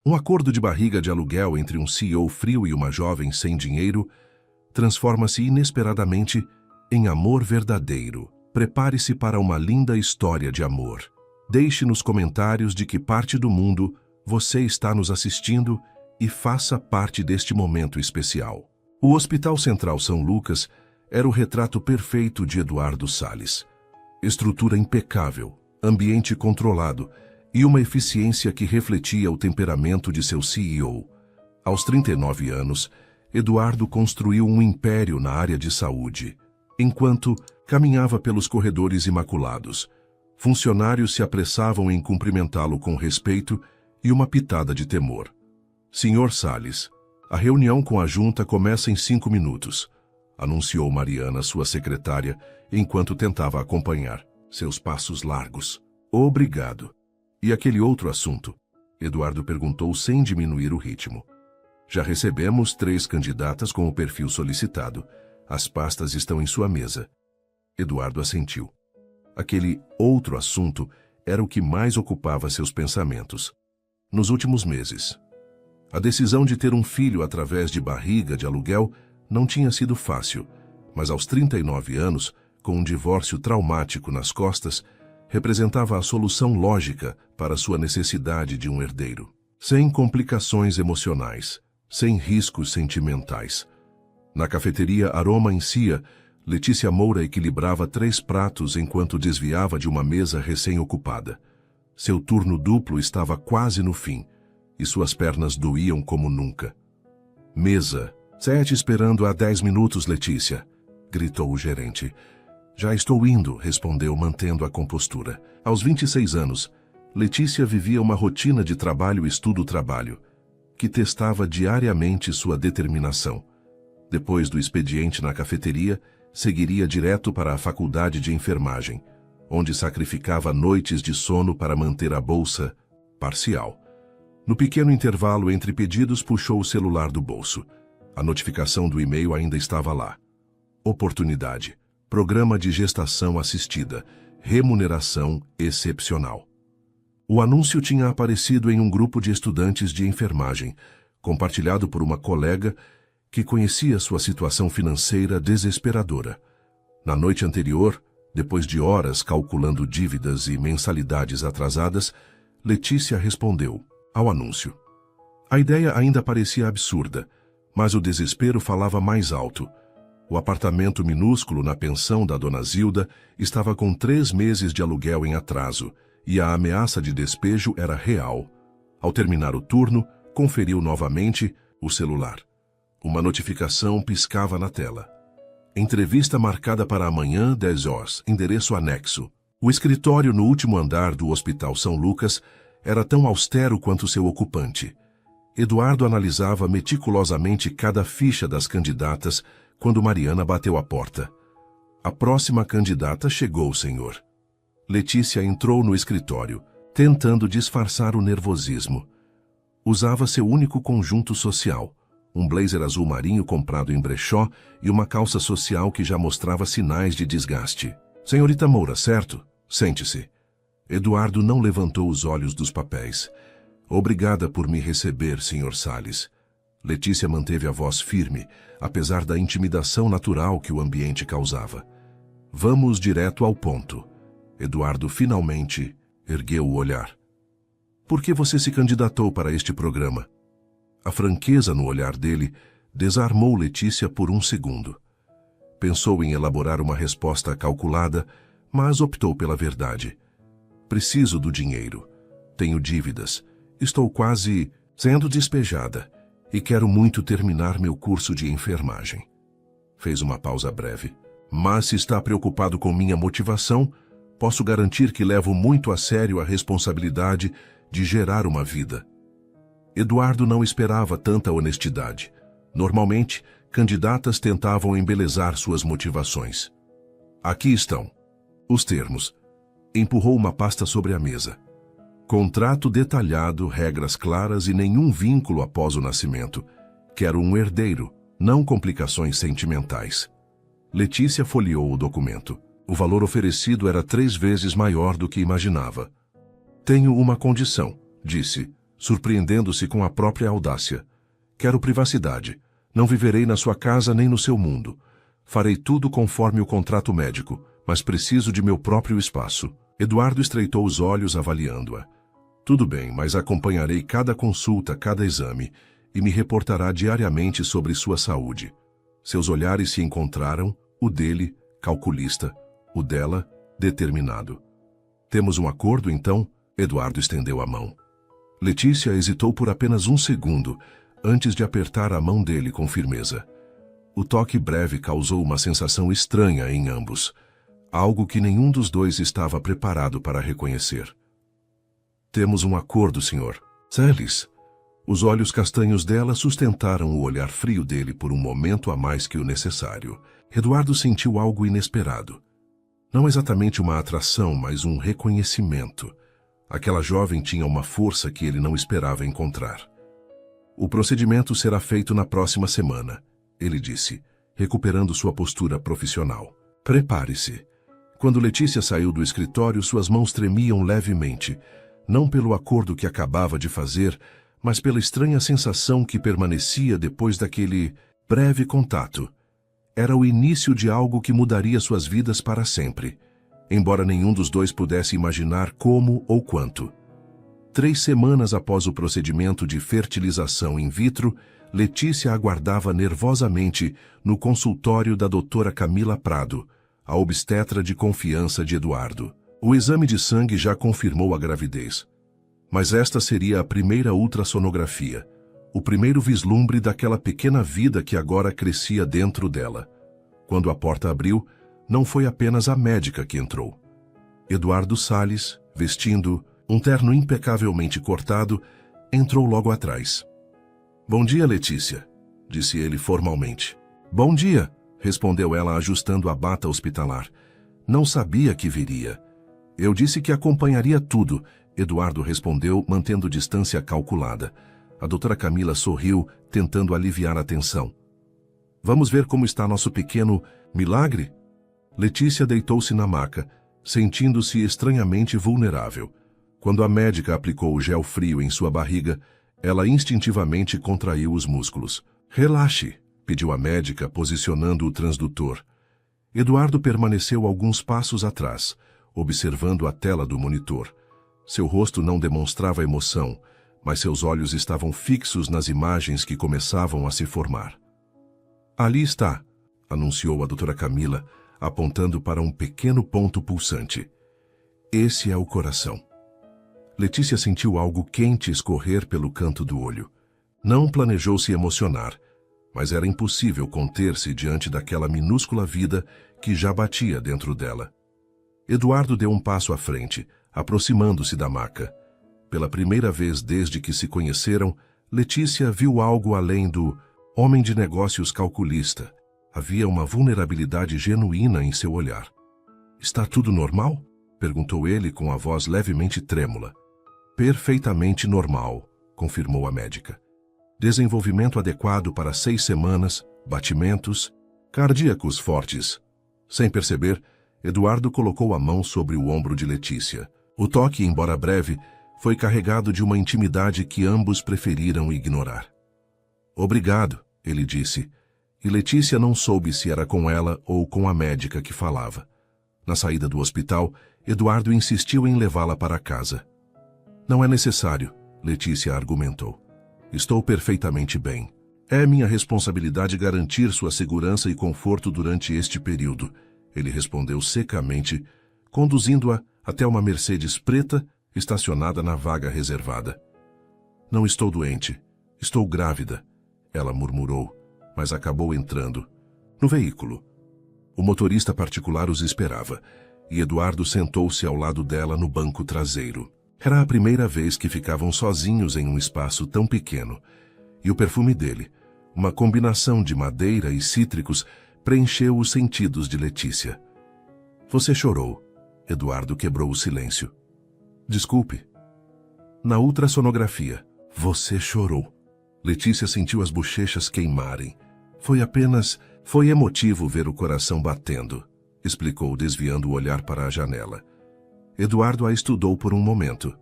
Um acordo de barriga de aluguel entre um CEO frio e uma jovem sem dinheiro transforma-se inesperadamente em amor verdadeiro. Prepare-se para uma linda história de amor. Deixe nos comentários de que parte do mundo você está nos assistindo e faça parte deste momento especial. O Hospital Central São Lucas era o retrato perfeito de Eduardo Salles. Estrutura impecável, ambiente controlado e uma eficiência que refletia o temperamento de seu CEO. Aos 39 anos, Eduardo construiu um império na área de saúde. Enquanto caminhava pelos corredores imaculados, funcionários se apressavam em cumprimentá-lo com respeito e uma pitada de temor. Senhor Salles, a reunião com a junta começa em 5 minutos, anunciou Mariana, sua secretária, enquanto tentava acompanhar seus passos largos. Obrigado. E aquele outro assunto? Eduardo perguntou sem diminuir o ritmo. Já recebemos 3 candidatas com o perfil solicitado. As pastas estão em sua mesa. Eduardo assentiu. Aquele outro assunto era o que mais ocupava seus pensamentos. Nos últimos meses, a decisão de ter um filho através de barriga de aluguel não tinha sido fácil, mas aos 39 anos, com um divórcio traumático nas costas, representava a solução lógica para sua necessidade de um herdeiro. Sem complicações emocionais, sem riscos sentimentais. Na cafeteria Aroma em Cia, Letícia Moura equilibrava 3 pratos enquanto desviava de uma mesa recém-ocupada. Seu turno duplo estava quase no fim, e suas pernas doíam como nunca. Mesa. 7 esperando há 10 minutos, Letícia, gritou o gerente. Já estou indo, respondeu, mantendo a compostura. Aos 26 anos, Letícia vivia uma rotina de trabalho-estudo-trabalho, que testava diariamente sua determinação. Depois do expediente na cafeteria, seguiria direto para a faculdade de enfermagem, onde sacrificava noites de sono para manter a bolsa parcial. No pequeno intervalo entre pedidos, puxou o celular do bolso. A notificação do e-mail ainda estava lá. Oportunidade. Programa de gestação assistida. Remuneração excepcional. O anúncio tinha aparecido em um grupo de estudantes de enfermagem, compartilhado por uma colega que conhecia sua situação financeira desesperadora. Na noite anterior, depois de horas calculando dívidas e mensalidades atrasadas, Letícia respondeu ao anúncio. A ideia ainda parecia absurda, mas o desespero falava mais alto. O apartamento minúsculo na pensão da dona Zilda estava com 3 meses de aluguel em atraso, e a ameaça de despejo era real. Ao terminar o turno, conferiu novamente o celular. Uma notificação piscava na tela. Entrevista marcada para amanhã, 10 horas, endereço anexo. O escritório no último andar do Hospital São Lucas era tão austero quanto seu ocupante. Eduardo analisava meticulosamente cada ficha das candidatas quando Mariana bateu à porta. A próxima candidata chegou, senhor. Letícia entrou no escritório, tentando disfarçar o nervosismo. Usava seu único conjunto social, um blazer azul marinho comprado em brechó e uma calça social que já mostrava sinais de desgaste. Senhorita Moura, certo? Sente-se. Eduardo não levantou os olhos dos papéis. Obrigada por me receber, senhor Salles. Letícia manteve a voz firme, apesar da intimidação natural que o ambiente causava. Vamos direto ao ponto. Eduardo finalmente ergueu o olhar. Por que você se candidatou para este programa? A franqueza no olhar dele desarmou Letícia por um segundo. Pensou em elaborar uma resposta calculada, mas optou pela verdade. Preciso do dinheiro. Tenho dívidas. Estou quase sendo despejada e quero muito terminar meu curso de enfermagem. Fez uma pausa breve. Mas se está preocupado com minha motivação, posso garantir que levo muito a sério a responsabilidade de gerar uma vida. Eduardo não esperava tanta honestidade. Normalmente, candidatas tentavam embelezar suas motivações. Aqui estão os termos. Empurrou uma pasta sobre a mesa. Contrato detalhado, regras claras e nenhum vínculo após o nascimento. Quero um herdeiro, não complicações sentimentais. Letícia folheou o documento. O valor oferecido era 3 vezes maior do que imaginava. Tenho uma condição, disse. surpreendendo-se com a própria audácia. Quero privacidade. Não viverei na sua casa nem no seu mundo. Farei tudo conforme o contrato médico, mas preciso de meu próprio espaço. Eduardo estreitou os olhos avaliando-a. Tudo bem, mas acompanharei cada consulta, cada exame, e me reportará diariamente sobre sua saúde. Seus olhares se encontraram, o dele, calculista, o dela, determinado. Temos um acordo, então? Eduardo estendeu a mão. Letícia hesitou por apenas um segundo, antes de apertar a mão dele com firmeza. O toque breve causou uma sensação estranha em ambos, algo que nenhum dos dois estava preparado para reconhecer. Temos um acordo, senhor. Celis. Os olhos castanhos dela sustentaram o olhar frio dele por um momento a mais que o necessário. Eduardo sentiu algo inesperado. Não exatamente uma atração, mas um reconhecimento. Aquela jovem tinha uma força que ele não esperava encontrar. O procedimento será feito na próxima semana, ele disse, recuperando sua postura profissional. Prepare-se. Quando Letícia saiu do escritório, suas mãos tremiam levemente, não pelo acordo que acabava de fazer, mas pela estranha sensação que permanecia depois daquele breve contato. Era o início de algo que mudaria suas vidas para sempre, embora nenhum dos dois pudesse imaginar como ou quanto. 3 semanas após o procedimento de fertilização in vitro, Letícia aguardava nervosamente no consultório da doutora Camila Prado, a obstetra de confiança de Eduardo. O exame de sangue já confirmou a gravidez. Mas esta seria a primeira ultrassonografia, o primeiro vislumbre daquela pequena vida que agora crescia dentro dela. Quando a porta abriu, não foi apenas a médica que entrou. Eduardo Salles, vestindo um terno impecavelmente cortado, entrou logo atrás. Bom dia, Letícia, disse ele formalmente. Bom dia, respondeu ela ajustando a bata hospitalar. Não sabia que viria. Eu disse que acompanharia tudo, Eduardo respondeu, mantendo distância calculada. A doutora Camila sorriu, tentando aliviar a tensão. Vamos ver como está nosso pequeno milagre? Letícia deitou-se na maca, sentindo-se estranhamente vulnerável. Quando a médica aplicou o gel frio em sua barriga, ela instintivamente contraiu os músculos. Relaxe, pediu a médica, posicionando o transdutor. Eduardo permaneceu alguns passos atrás, observando a tela do monitor. Seu rosto não demonstrava emoção, mas seus olhos estavam fixos nas imagens que começavam a se formar. Ali está, anunciou a doutora Camila, apontando para um pequeno ponto pulsante. Esse é o coração. Letícia sentiu algo quente escorrer pelo canto do olho. Não planejou se emocionar, mas era impossível conter-se diante daquela minúscula vida que já batia dentro dela. Eduardo deu um passo à frente, aproximando-se da maca. Pela primeira vez desde que se conheceram, Letícia viu algo além do homem de negócios calculista. Havia uma vulnerabilidade genuína em seu olhar. Está tudo normal? Perguntou ele com a voz levemente trêmula. Perfeitamente normal, confirmou a médica. Desenvolvimento adequado para 6 semanas, batimentos cardíacos fortes. Sem perceber, Eduardo colocou a mão sobre o ombro de Letícia. O toque, embora breve, foi carregado de uma intimidade que ambos preferiram ignorar. Obrigado, ele disse, e Letícia não soube se era com ela ou com a médica que falava. Na saída do hospital, Eduardo insistiu em levá-la para casa. Não é necessário, Letícia argumentou. Estou perfeitamente bem. É minha responsabilidade garantir sua segurança e conforto durante este período, ele respondeu secamente, conduzindo-a até uma Mercedes preta estacionada na vaga reservada. Não estou doente. Estou grávida, ela murmurou, mas acabou entrando no veículo. O motorista particular os esperava, e Eduardo sentou-se ao lado dela no banco traseiro. Era a primeira vez que ficavam sozinhos em um espaço tão pequeno, e o perfume dele, uma combinação de madeira e cítricos, preencheu os sentidos de Letícia. Você chorou. Eduardo quebrou o silêncio. Desculpe. Na ultrassonografia, você chorou. Letícia sentiu as bochechas queimarem. Foi emotivo ver o coração batendo, explicou, desviando o olhar para a janela. Eduardo a estudou por um momento.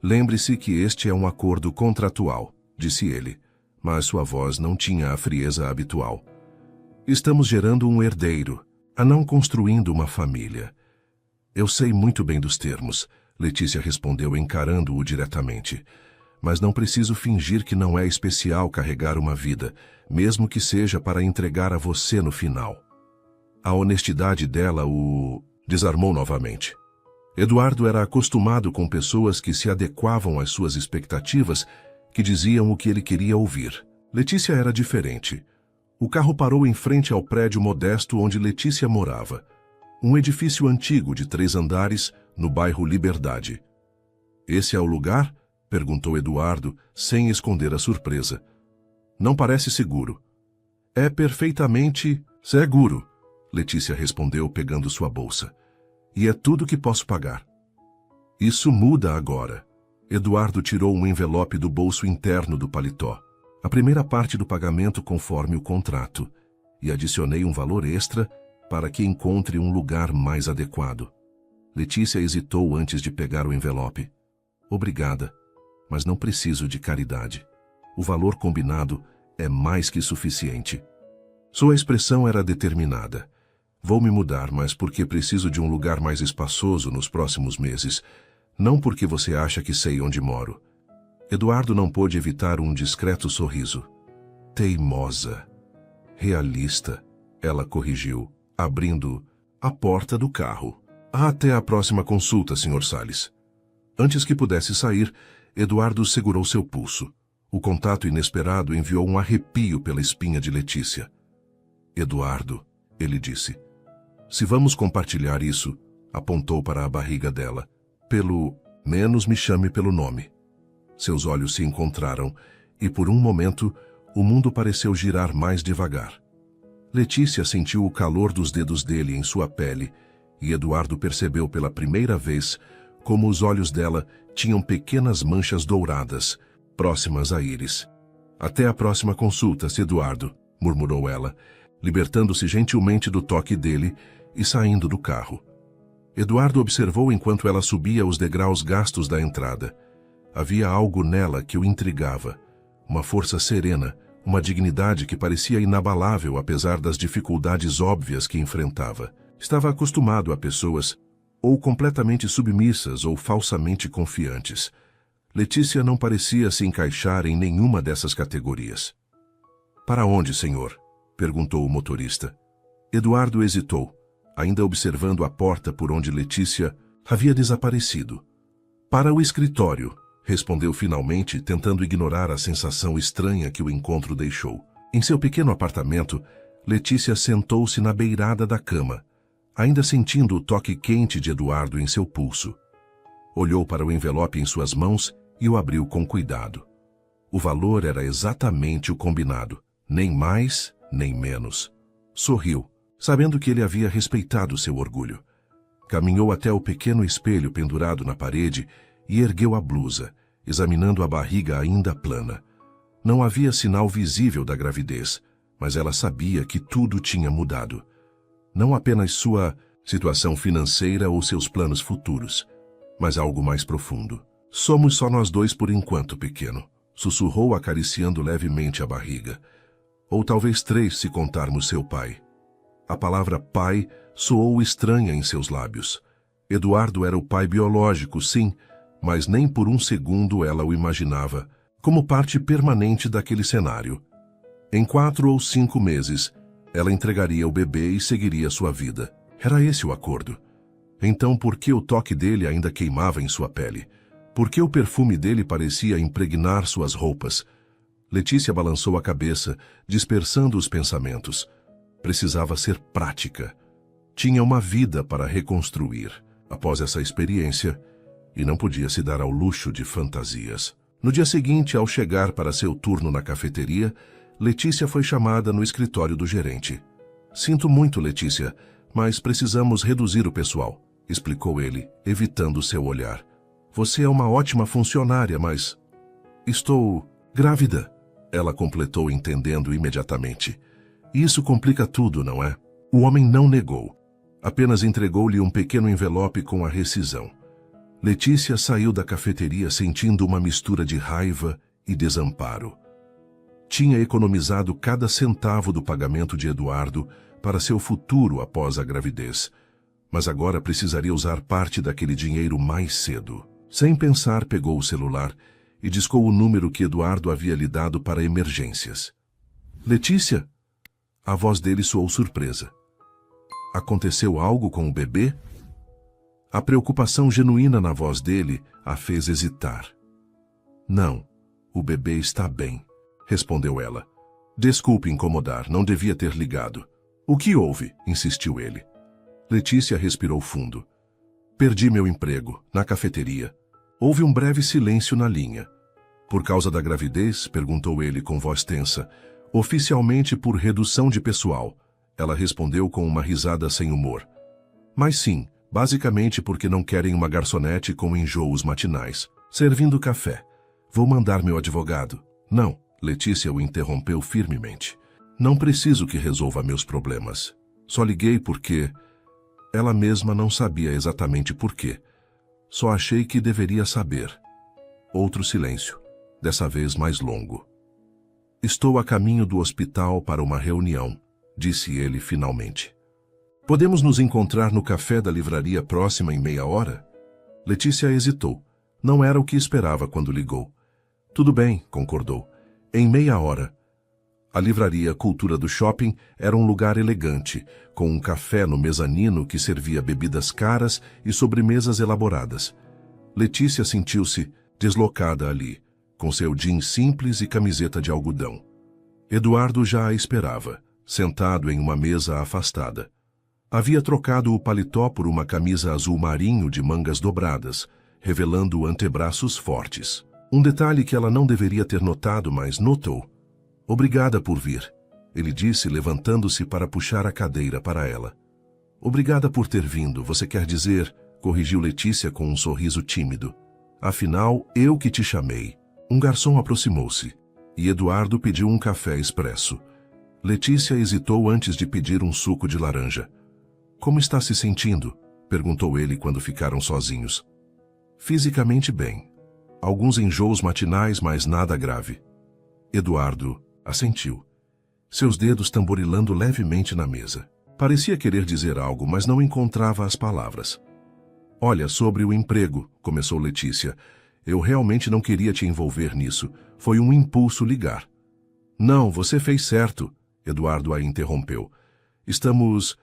Lembre-se que este é um acordo contratual, disse ele, mas sua voz não tinha a frieza habitual. Estamos gerando um herdeiro, a não construindo uma família. Eu sei muito bem dos termos, Letícia respondeu encarando-o diretamente. Mas não preciso fingir que não é especial carregar uma vida, mesmo que seja para entregar a você no final. A honestidade dela o desarmou novamente. Eduardo era acostumado com pessoas que se adequavam às suas expectativas, que diziam o que ele queria ouvir. Letícia era diferente. O carro parou em frente ao prédio modesto onde Letícia morava. Um edifício antigo de 3 andares, no bairro Liberdade. Esse é o lugar? Perguntou Eduardo, sem esconder a surpresa. Não parece seguro. É perfeitamente seguro, Letícia respondeu pegando sua bolsa. E é tudo que posso pagar. Isso muda agora. Eduardo tirou um envelope do bolso interno do paletó. A primeira parte do pagamento conforme o contrato. E adicionei um valor extra para que encontre um lugar mais adequado. Letícia hesitou antes de pegar o envelope. Obrigada, mas não preciso de caridade. O valor combinado é mais que suficiente. Sua expressão era determinada. Vou me mudar, mas porque preciso de um lugar mais espaçoso nos próximos meses. Não porque você acha que sei onde moro. Eduardo não pôde evitar um discreto sorriso. Teimosa. Realista, ela corrigiu, abrindo a porta do carro. Até a próxima consulta, Sr. Salles. Antes que pudesse sair, Eduardo segurou seu pulso. O contato inesperado enviou um arrepio pela espinha de Letícia. Eduardo, ele disse. Se vamos compartilhar isso, apontou para a barriga dela. Pelo menos me chame pelo nome. Seus olhos se encontraram e, por um momento, o mundo pareceu girar mais devagar. Letícia sentiu o calor dos dedos dele em sua pele e Eduardo percebeu pela primeira vez como os olhos dela tinham pequenas manchas douradas, próximas à íris. Até a próxima consulta, Eduardo, murmurou ela, libertando-se gentilmente do toque dele e saindo do carro. Eduardo observou enquanto ela subia os degraus gastos da entrada. Havia algo nela que o intrigava, uma força serena, uma dignidade que parecia inabalável apesar das dificuldades óbvias que enfrentava. Estava acostumado a pessoas ou completamente submissas ou falsamente confiantes. Letícia não parecia se encaixar em nenhuma dessas categorias. Para onde, senhor? Perguntou o motorista. Eduardo hesitou, ainda observando a porta por onde Letícia havia desaparecido. Para o escritório, respondeu finalmente, tentando ignorar a sensação estranha que o encontro deixou. Em seu pequeno apartamento, Letícia sentou-se na beirada da cama, ainda sentindo o toque quente de Eduardo em seu pulso. Olhou para o envelope em suas mãos e o abriu com cuidado. O valor era exatamente o combinado, nem mais, nem menos. Sorriu, sabendo que ele havia respeitado seu orgulho. Caminhou até o pequeno espelho pendurado na parede e ergueu a blusa, examinando a barriga ainda plana. Não havia sinal visível da gravidez, mas ela sabia que tudo tinha mudado. Não apenas sua situação financeira ou seus planos futuros, mas algo mais profundo. Somos só nós dois por enquanto, pequeno, sussurrou acariciando levemente a barriga. Ou talvez 3 se contarmos seu pai. A palavra pai soou estranha em seus lábios. Eduardo era o pai biológico, sim, mas nem por um segundo ela o imaginava como parte permanente daquele cenário. Em 4 ou 5 meses, ela entregaria o bebê e seguiria sua vida. Era esse o acordo. Então por que o toque dele ainda queimava em sua pele? Por que o perfume dele parecia impregnar suas roupas? Letícia balançou a cabeça, dispersando os pensamentos. Precisava ser prática. Tinha uma vida para reconstruir, após essa experiência, e não podia se dar ao luxo de fantasias. No dia seguinte, ao chegar para seu turno na cafeteria, Letícia foi chamada no escritório do gerente. Sinto muito, Letícia, mas precisamos reduzir o pessoal, explicou ele, evitando seu olhar. Você é uma ótima funcionária, mas... Estou grávida, ela completou entendendo imediatamente. Isso complica tudo, não é? O homem não negou. Apenas entregou-lhe um pequeno envelope com a rescisão. Letícia saiu da cafeteria sentindo uma mistura de raiva e desamparo. Tinha economizado cada centavo do pagamento de Eduardo para seu futuro após a gravidez, mas agora precisaria usar parte daquele dinheiro mais cedo. Sem pensar, pegou o celular e discou o número que Eduardo havia lhe dado para emergências. Letícia? A voz dele soou surpresa. Aconteceu algo com o bebê? A preocupação genuína na voz dele a fez hesitar. Não, o bebê está bem, respondeu ela. Desculpe incomodar, não devia ter ligado. O que houve? Insistiu ele. Letícia respirou fundo. Perdi meu emprego, na cafeteria. Houve um breve silêncio na linha. Por causa da gravidez? Perguntou ele com voz tensa. Oficialmente por redução de pessoal. Ela respondeu com uma risada sem humor. Mas sim, basicamente porque não querem uma garçonete com enjoos matinais, servindo café. Vou mandar meu advogado. Não, Letícia o interrompeu firmemente. Não preciso que resolva meus problemas. Só liguei porque... Ela mesma não sabia exatamente por quê. Só achei que deveria saber. Outro silêncio, dessa vez mais longo. Estou a caminho do hospital para uma reunião, disse ele finalmente. Podemos nos encontrar no café da livraria próxima em meia hora? Letícia hesitou. Não era o que esperava quando ligou. Tudo bem, concordou. Em meia hora. A livraria Cultura do Shopping era um lugar elegante, com um café no mezanino que servia bebidas caras e sobremesas elaboradas. Letícia sentiu-se deslocada ali, com seu jeans simples e camiseta de algodão. Eduardo já a esperava, sentado em uma mesa afastada. Havia trocado o paletó por uma camisa azul marinho de mangas dobradas, revelando antebraços fortes. Um detalhe que ela não deveria ter notado, mas notou. Obrigada por vir, ele disse, levantando-se para puxar a cadeira para ela. Obrigada por ter vindo, você quer dizer, corrigiu Letícia com um sorriso tímido. Afinal, eu que te chamei. Um garçom aproximou-se, e Eduardo pediu um café expresso. Letícia hesitou antes de pedir um suco de laranja. Como está se sentindo? Perguntou ele quando ficaram sozinhos. Fisicamente bem. Alguns enjoos matinais, mas nada grave. Eduardo assentiu, seus dedos tamborilando levemente na mesa. Parecia querer dizer algo, mas não encontrava as palavras. Olha, sobre o emprego, começou Letícia. Eu realmente não queria te envolver nisso. Foi um impulso ligar. Não, você fez certo, Eduardo a interrompeu. Estamos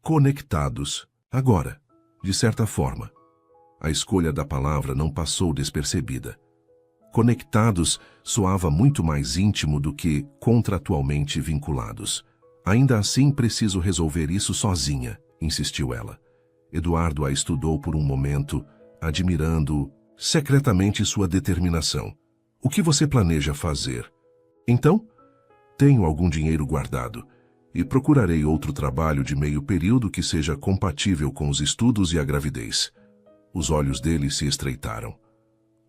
conectados. Agora, de certa forma. A escolha da palavra não passou despercebida. Conectados soava muito mais íntimo do que contratualmente vinculados. Ainda assim, preciso resolver isso sozinha, insistiu ela. Eduardo a estudou por um momento, admirando secretamente sua determinação. O que você planeja fazer? Então, tenho algum dinheiro guardado e procurarei outro trabalho de meio período que seja compatível com os estudos e a gravidez. Os olhos dele se estreitaram.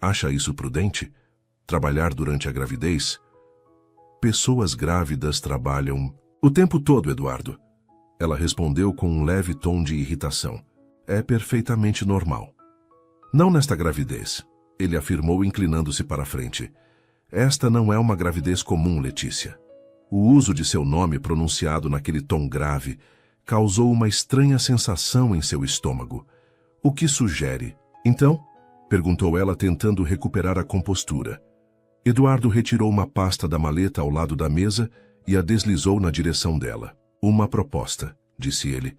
Acha isso prudente? Trabalhar durante a gravidez? Pessoas grávidas trabalham o tempo todo, Eduardo. Ela respondeu com um leve tom de irritação. É perfeitamente normal. Não nesta gravidez, ele afirmou inclinando-se para a frente. Esta não é uma gravidez comum, Letícia. O uso de seu nome pronunciado naquele tom grave causou uma estranha sensação em seu estômago. O que sugere? Então? Perguntou ela, tentando recuperar a compostura. Eduardo retirou uma pasta da maleta ao lado da mesa e a deslizou na direção dela. Uma proposta, disse ele.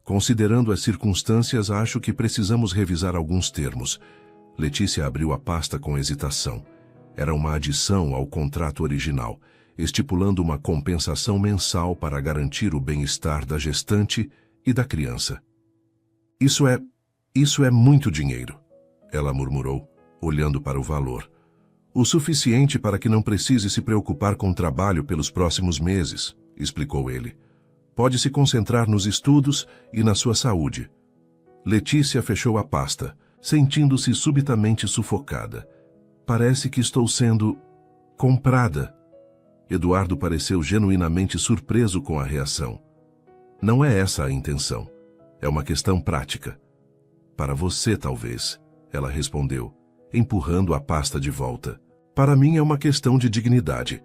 Considerando as circunstâncias, acho que precisamos revisar alguns termos. Letícia abriu a pasta com hesitação. Era uma adição ao contrato original, estipulando uma compensação mensal para garantir o bem-estar da gestante e da criança. Isso é muito dinheiro, ela murmurou, olhando para o valor. O suficiente para que não precise se preocupar com o trabalho pelos próximos meses, explicou ele. Pode se concentrar nos estudos e na sua saúde. Letícia fechou a pasta, sentindo-se subitamente sufocada. Parece que estou sendo comprada. Eduardo pareceu genuinamente surpreso com a reação. Não é essa a intenção. É uma questão prática. Para você, talvez. ela respondeu, empurrando a pasta de volta. Para mim é uma questão de dignidade.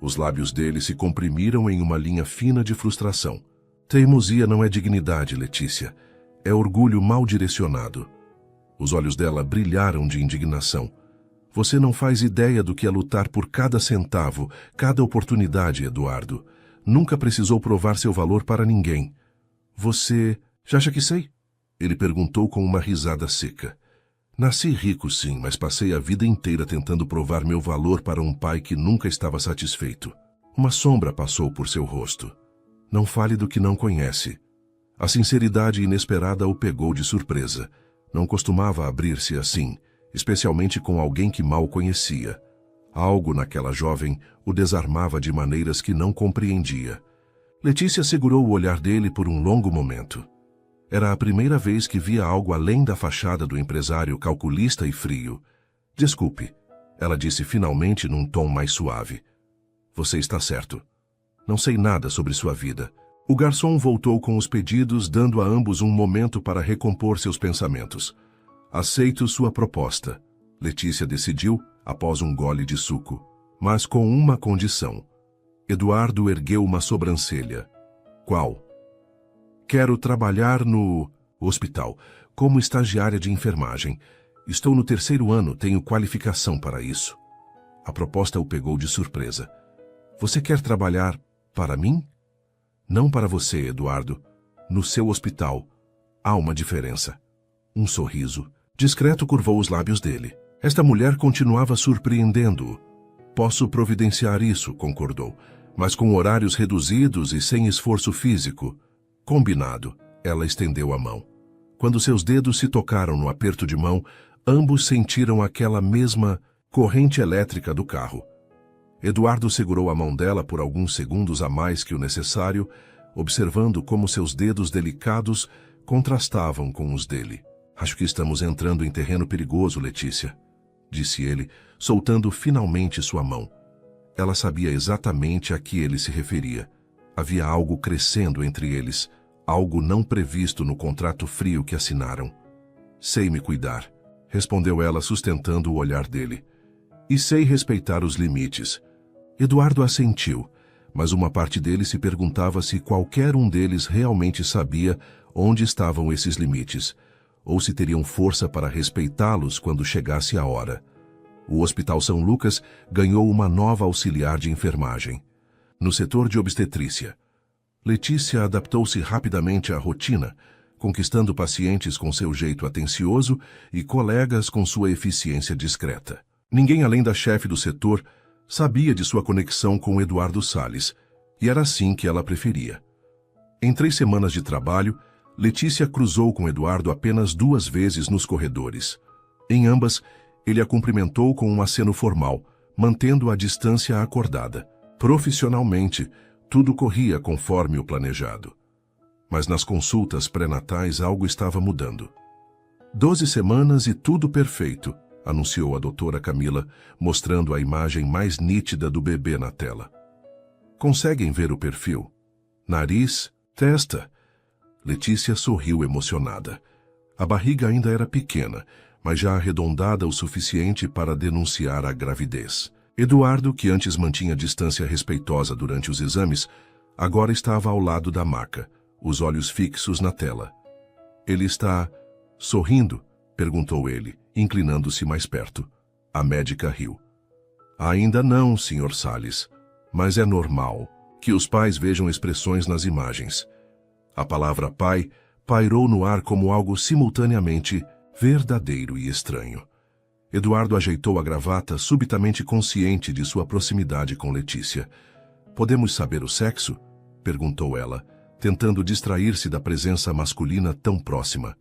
Os lábios dele se comprimiram em uma linha fina de frustração. Teimosia não é dignidade, Letícia. É orgulho mal direcionado. Os olhos dela brilharam de indignação. Você não faz ideia do que é lutar por cada centavo, cada oportunidade, Eduardo. Nunca precisou provar seu valor para ninguém. Você... já acha que sei? Ele perguntou com uma risada seca. Nasci rico, sim, mas passei a vida inteira tentando provar meu valor para um pai que nunca estava satisfeito. Uma sombra passou por seu rosto. Não fale do que não conhece. A sinceridade inesperada o pegou de surpresa. Não costumava abrir-se assim, especialmente com alguém que mal conhecia. Algo naquela jovem o desarmava de maneiras que não compreendia. Letícia segurou o olhar dele por um longo momento. Era a primeira vez que via algo além da fachada do empresário calculista e frio. Desculpe, ela disse finalmente num tom mais suave. Você está certo. Não sei nada sobre sua vida. O garçom voltou com os pedidos, dando a ambos um momento para recompor seus pensamentos. Aceito sua proposta, Letícia decidiu após um gole de suco, mas com uma condição. Eduardo ergueu uma sobrancelha. Qual? Quero trabalhar no hospital, como estagiária de enfermagem. Estou no 3º ano, tenho qualificação para isso. A proposta o pegou de surpresa. Você quer trabalhar para mim? Não para você, Eduardo. No seu hospital. Há uma diferença. Um sorriso discreto curvou os lábios dele. Esta mulher continuava surpreendendo-o. Posso providenciar isso, concordou, mas com horários reduzidos e sem esforço físico. Combinado, ela estendeu a mão. Quando seus dedos se tocaram no aperto de mão, ambos sentiram aquela mesma corrente elétrica do carro. Eduardo segurou a mão dela por alguns segundos a mais que o necessário, observando como seus dedos delicados contrastavam com os dele. Acho que estamos entrando em terreno perigoso, Letícia, disse ele, soltando finalmente sua mão. Ela sabia exatamente a que ele se referia. Havia algo crescendo entre eles, algo não previsto no contrato frio que assinaram. Sei me cuidar, respondeu ela sustentando o olhar dele. E sei respeitar os limites. Eduardo assentiu, mas uma parte dele se perguntava se qualquer um deles realmente sabia onde estavam esses limites, ou se teriam força para respeitá-los quando chegasse a hora. O Hospital São Lucas ganhou uma nova auxiliar de enfermagem. No setor de obstetrícia, Letícia adaptou-se rapidamente à rotina, conquistando pacientes com seu jeito atencioso e colegas com sua eficiência discreta. Ninguém além da chefe do setor sabia de sua conexão com Eduardo Salles, e era assim que ela preferia. Em 3 semanas de trabalho, Letícia cruzou com Eduardo apenas 2 vezes nos corredores. Em ambas, ele a cumprimentou com um aceno formal, mantendo a distância acordada. Profissionalmente, tudo corria conforme o planejado. Mas nas consultas pré-natais algo estava mudando. 12 semanas e tudo perfeito, anunciou a doutora Camila, mostrando a imagem mais nítida do bebê na tela. Conseguem ver o perfil? Nariz, testa. Letícia sorriu emocionada. A barriga ainda era pequena, mas já arredondada o suficiente para denunciar a gravidez. Eduardo, que antes mantinha distância respeitosa durante os exames, agora estava ao lado da maca, os olhos fixos na tela. Ele está sorrindo? Perguntou ele, inclinando-se mais perto. A médica riu. Ainda não, Sr. Salles, mas é normal que os pais vejam expressões nas imagens. A palavra pai pairou no ar como algo simultaneamente verdadeiro e estranho. Eduardo ajeitou a gravata, subitamente consciente de sua proximidade com Letícia. Podemos saber o sexo? Perguntou ela, tentando distrair-se da presença masculina tão próxima.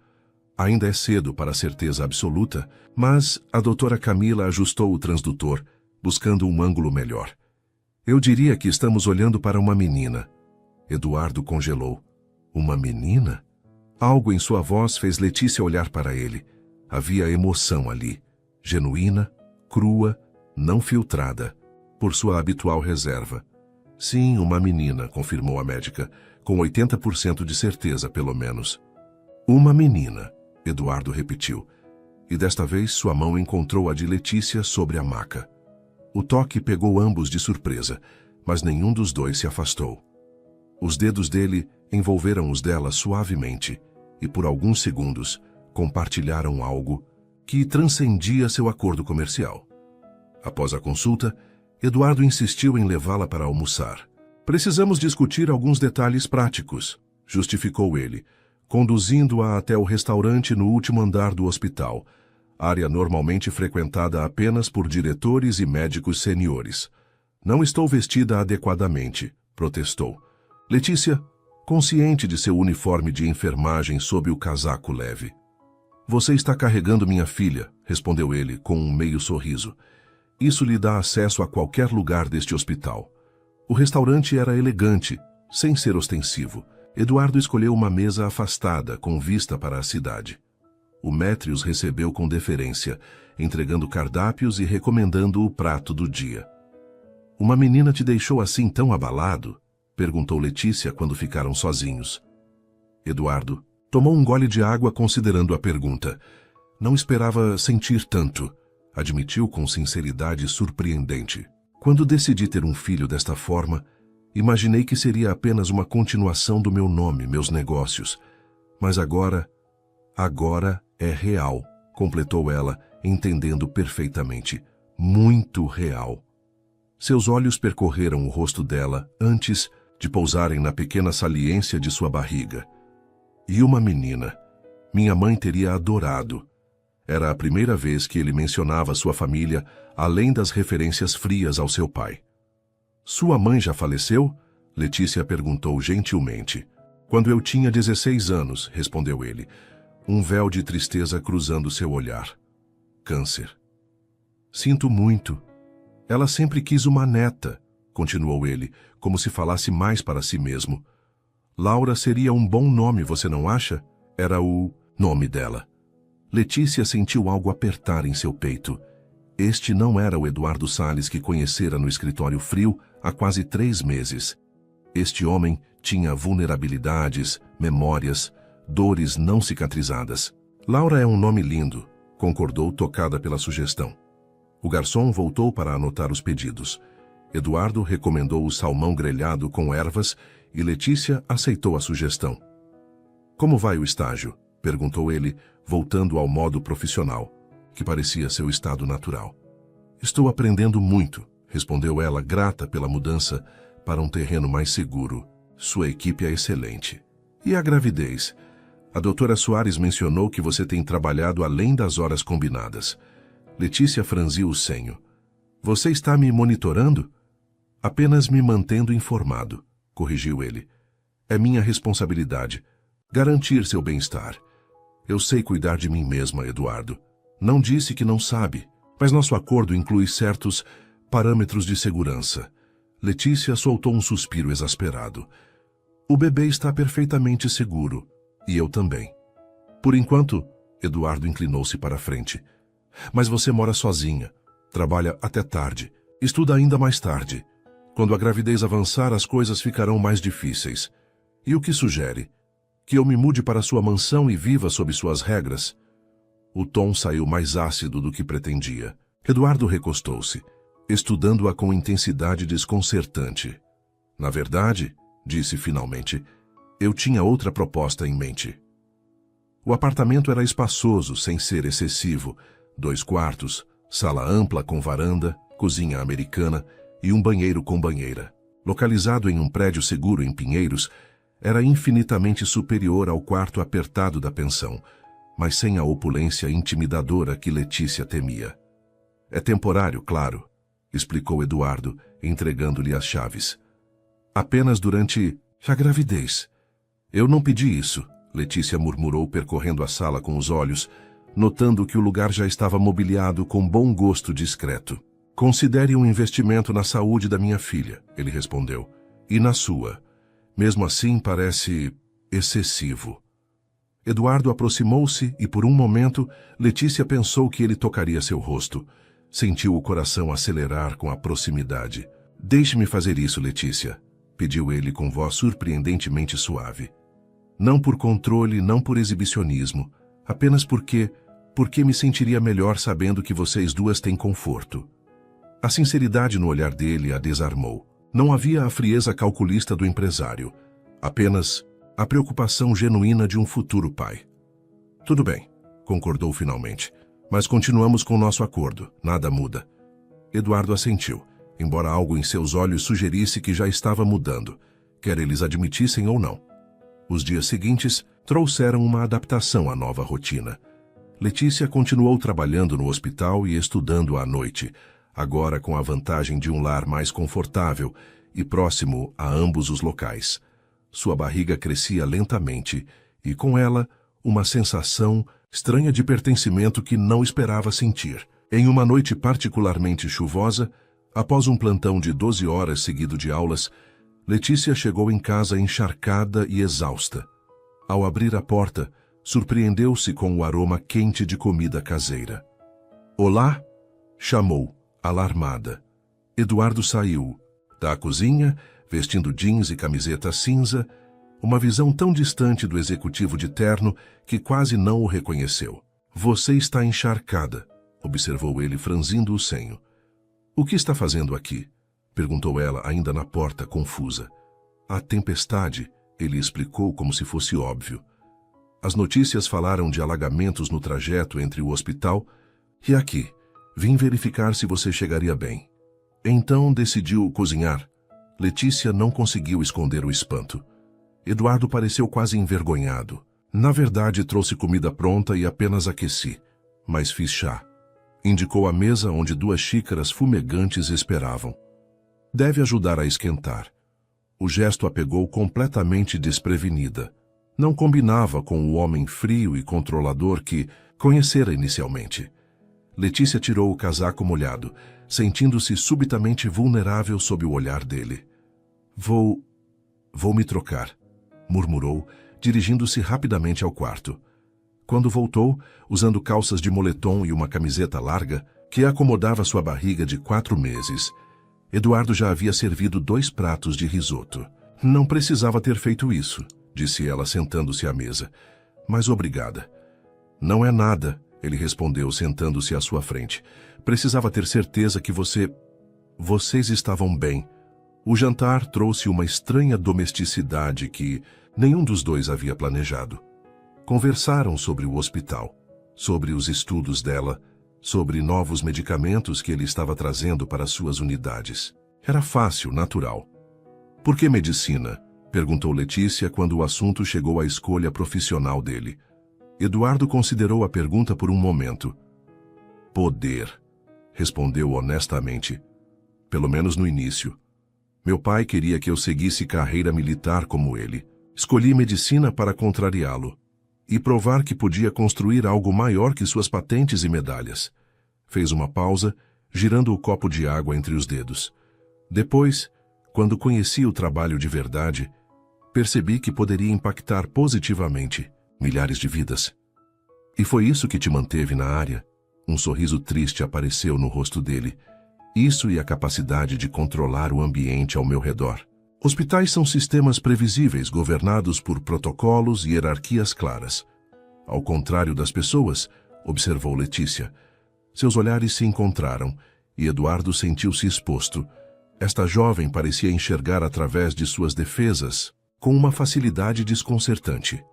Ainda é cedo para certeza absoluta, mas a doutora Camila ajustou o transdutor, buscando um ângulo melhor. Eu diria que estamos olhando para uma menina. Eduardo congelou. Uma menina? Algo em sua voz fez Letícia olhar para ele. Havia emoção ali. Genuína, crua, não filtrada, por sua habitual reserva. Sim, uma menina, confirmou a médica, com 80% de certeza, pelo menos. Uma menina, Eduardo repetiu. e desta vez sua mão encontrou a de Letícia sobre a maca. O toque pegou ambos de surpresa, mas nenhum dos dois se afastou. Os dedos dele envolveram os dela suavemente e, por alguns segundos, compartilharam algo que transcendia seu acordo comercial. Após a consulta, Eduardo insistiu em levá-la para almoçar. Precisamos discutir alguns detalhes práticos, justificou ele, conduzindo-a até o restaurante no último andar do hospital, área normalmente frequentada apenas por diretores e médicos seniores. Não estou vestida adequadamente, protestou. Letícia, consciente de seu uniforme de enfermagem sob o casaco leve. Você está carregando minha filha, respondeu ele com um meio sorriso. Isso lhe dá acesso a qualquer lugar deste hospital. O restaurante era elegante, sem ser ostensivo. Eduardo escolheu uma mesa afastada, com vista para a cidade. O maître os recebeu com deferência, entregando cardápios e recomendando o prato do dia. Uma menina te deixou assim tão abalado? Perguntou Letícia quando ficaram sozinhos. Eduardo tomou um gole de água considerando a pergunta. Não esperava sentir tanto, admitiu com sinceridade surpreendente. Quando decidi ter um filho desta forma, imaginei que seria apenas uma continuação do meu nome, meus negócios. Mas agora é real, completou ela, entendendo perfeitamente. Muito real. Seus olhos percorreram o rosto dela antes de pousarem na pequena saliência de sua barriga. E uma menina. Minha mãe teria adorado. Era a primeira vez que ele mencionava sua família, além das referências frias ao seu pai. Sua mãe já faleceu? Letícia perguntou gentilmente. Quando eu tinha 16 anos, respondeu ele, um véu de tristeza cruzando seu olhar. Câncer. Sinto muito. Ela sempre quis uma neta, continuou ele, como se falasse mais para si mesmo. Laura seria um bom nome, você não acha? Era o nome dela. Letícia sentiu algo apertar em seu peito. Este não era o Eduardo Salles que conhecera no escritório frio há quase 3 meses. Este homem tinha vulnerabilidades, memórias, dores não cicatrizadas. Laura é um nome lindo, concordou tocada pela sugestão. O garçom voltou para anotar os pedidos. Eduardo recomendou o salmão grelhado com ervas e Letícia aceitou a sugestão. Como vai o estágio? Perguntou ele, voltando ao modo profissional, que parecia seu estado natural. Estou aprendendo muito, respondeu ela, grata pela mudança para um terreno mais seguro. Sua equipe é excelente. E a gravidez? A doutora Soares mencionou que você tem trabalhado além das horas combinadas. Letícia franziu o senho. Você está me monitorando? Apenas me mantendo informado, corrigiu ele. É minha responsabilidade garantir seu bem-estar. Eu sei cuidar de mim mesma, Eduardo. Não disse que não sabe, mas nosso acordo inclui certos parâmetros de segurança. Letícia soltou um suspiro exasperado. O bebê está perfeitamente seguro, e eu também. Por enquanto, Eduardo inclinou-se para a frente. Mas você mora sozinha, trabalha até tarde, estuda ainda mais tarde. Quando a gravidez avançar, as coisas ficarão mais difíceis. E o que sugere? Que eu me mude para sua mansão e viva sob suas regras? O tom saiu mais ácido do que pretendia. Eduardo recostou-se, estudando-a com intensidade desconcertante. Na verdade, disse finalmente, eu tinha outra proposta em mente. O apartamento era espaçoso, sem ser excessivo. 2 quartos, sala ampla com varanda, cozinha americana e um banheiro com banheira. Localizado em um prédio seguro em Pinheiros, era infinitamente superior ao quarto apertado da pensão, mas sem a opulência intimidadora que Letícia temia. É temporário, claro, explicou Eduardo, entregando-lhe as chaves. Apenas durante a gravidez. Eu não pedi isso, Letícia murmurou percorrendo a sala com os olhos, notando que o lugar já estava mobiliado com bom gosto discreto. Considere um investimento na saúde da minha filha, ele respondeu, e na sua. Mesmo assim, parece excessivo. Eduardo aproximou-se e, por um momento, Letícia pensou que ele tocaria seu rosto. Sentiu o coração acelerar com a proximidade. Deixe-me fazer isso, Letícia, pediu ele com voz surpreendentemente suave. Não por controle, não por exibicionismo, apenas porque porque me sentiria melhor sabendo que vocês duas têm conforto. A sinceridade no olhar dele a desarmou. Não havia a frieza calculista do empresário, apenas a preocupação genuína de um futuro pai. Tudo bem, concordou finalmente, mas continuamos com nosso acordo, nada muda. Eduardo assentiu, embora algo em seus olhos sugerisse que já estava mudando, quer eles admitissem ou não. Os dias seguintes trouxeram uma adaptação à nova rotina. Letícia continuou trabalhando no hospital e estudando à noite, agora com a vantagem de um lar mais confortável e próximo a ambos os locais. Sua barriga crescia lentamente e, com ela, uma sensação estranha de pertencimento que não esperava sentir. Em uma noite particularmente chuvosa, após um plantão de 12 horas seguido de aulas, Letícia chegou em casa encharcada e exausta. Ao abrir a porta, surpreendeu-se com o aroma quente de comida caseira. "Olá?" chamou, alarmada. Eduardo saiu da cozinha, vestindo jeans e camiseta cinza, uma visão tão distante do executivo de terno que quase não o reconheceu. "Você está encharcada", observou ele franzindo o senho. "O que está fazendo aqui?" perguntou ela, ainda na porta, confusa. "A tempestade", ele explicou como se fosse óbvio. As notícias falaram de alagamentos no trajeto entre o hospital e aqui. "Vim verificar se você chegaria bem." Então decidiu cozinhar. Letícia não conseguiu esconder o espanto. Eduardo pareceu quase envergonhado. "Na verdade, trouxe comida pronta e apenas aqueci, mas fiz chá." Indicou a mesa onde 2 xícaras fumegantes esperavam. "Deve ajudar a esquentar." O gesto a pegou completamente desprevenida. Não combinava com o homem frio e controlador que conhecera inicialmente. Letícia tirou o casaco molhado, sentindo-se subitamente vulnerável sob o olhar dele. Vou me trocar", murmurou, dirigindo-se rapidamente ao quarto. Quando voltou, usando calças de moletom e uma camiseta larga, que acomodava sua barriga de 4 meses, Eduardo já havia servido 2 pratos de risoto. "Não precisava ter feito isso", disse ela, sentando-se à mesa. "Mas obrigada." "Não é nada", ele respondeu, sentando-se à sua frente. "Precisava ter certeza que vocês estavam bem." O jantar trouxe uma estranha domesticidade que nenhum dos dois havia planejado. Conversaram sobre o hospital, sobre os estudos dela, sobre novos medicamentos que ele estava trazendo para suas unidades. Era fácil, natural. "Por que medicina?" perguntou Letícia quando o assunto chegou à escolha profissional dele. Eduardo considerou a pergunta por um momento. "Poder", respondeu honestamente. "Pelo menos no início. Meu pai queria que eu seguisse carreira militar como ele. Escolhi medicina para contrariá-lo e provar que podia construir algo maior que suas patentes e medalhas." Fez uma pausa, girando o copo de água entre os dedos. "Depois, quando conheci o trabalho de verdade, percebi que poderia impactar positivamente milhares de vidas." "E foi isso que te manteve na área?" Um sorriso triste apareceu no rosto dele. "Isso e a capacidade de controlar o ambiente ao meu redor." Hospitais são sistemas previsíveis, governados por protocolos e hierarquias claras. Ao contrário das pessoas, observou Letícia. Seus olhares se encontraram e Eduardo sentiu-se exposto. Esta jovem parecia enxergar através de suas defesas com uma facilidade desconcertante.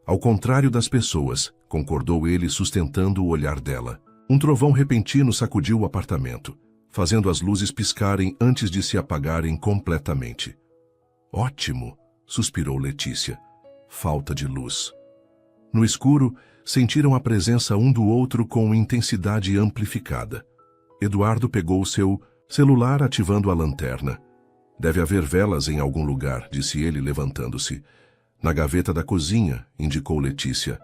"Ao contrário das pessoas", concordou ele, sustentando o olhar dela. Um trovão repentino sacudiu o apartamento, fazendo as luzes piscarem antes de se apagarem completamente. "Ótimo", suspirou Letícia. "Falta de luz." No escuro, sentiram a presença um do outro com intensidade amplificada. Eduardo pegou seu celular ativando a lanterna. "Deve haver velas em algum lugar", disse ele, levantando-se. "Na gaveta da cozinha", indicou Letícia,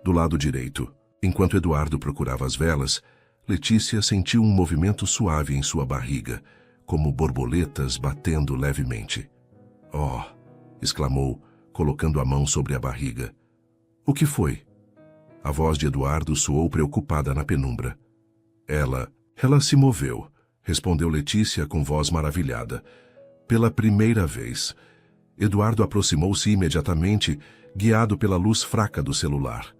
do lado direito. Enquanto Eduardo procurava as velas, Letícia sentiu um movimento suave em sua barriga, como borboletas batendo levemente. "Oh!" exclamou, colocando a mão sobre a barriga. "O que foi?" A voz de Eduardo soou preocupada na penumbra. Ela se moveu", respondeu Letícia com voz maravilhada. "Pela primeira vez." Eduardo aproximou-se imediatamente, guiado pela luz fraca do celular.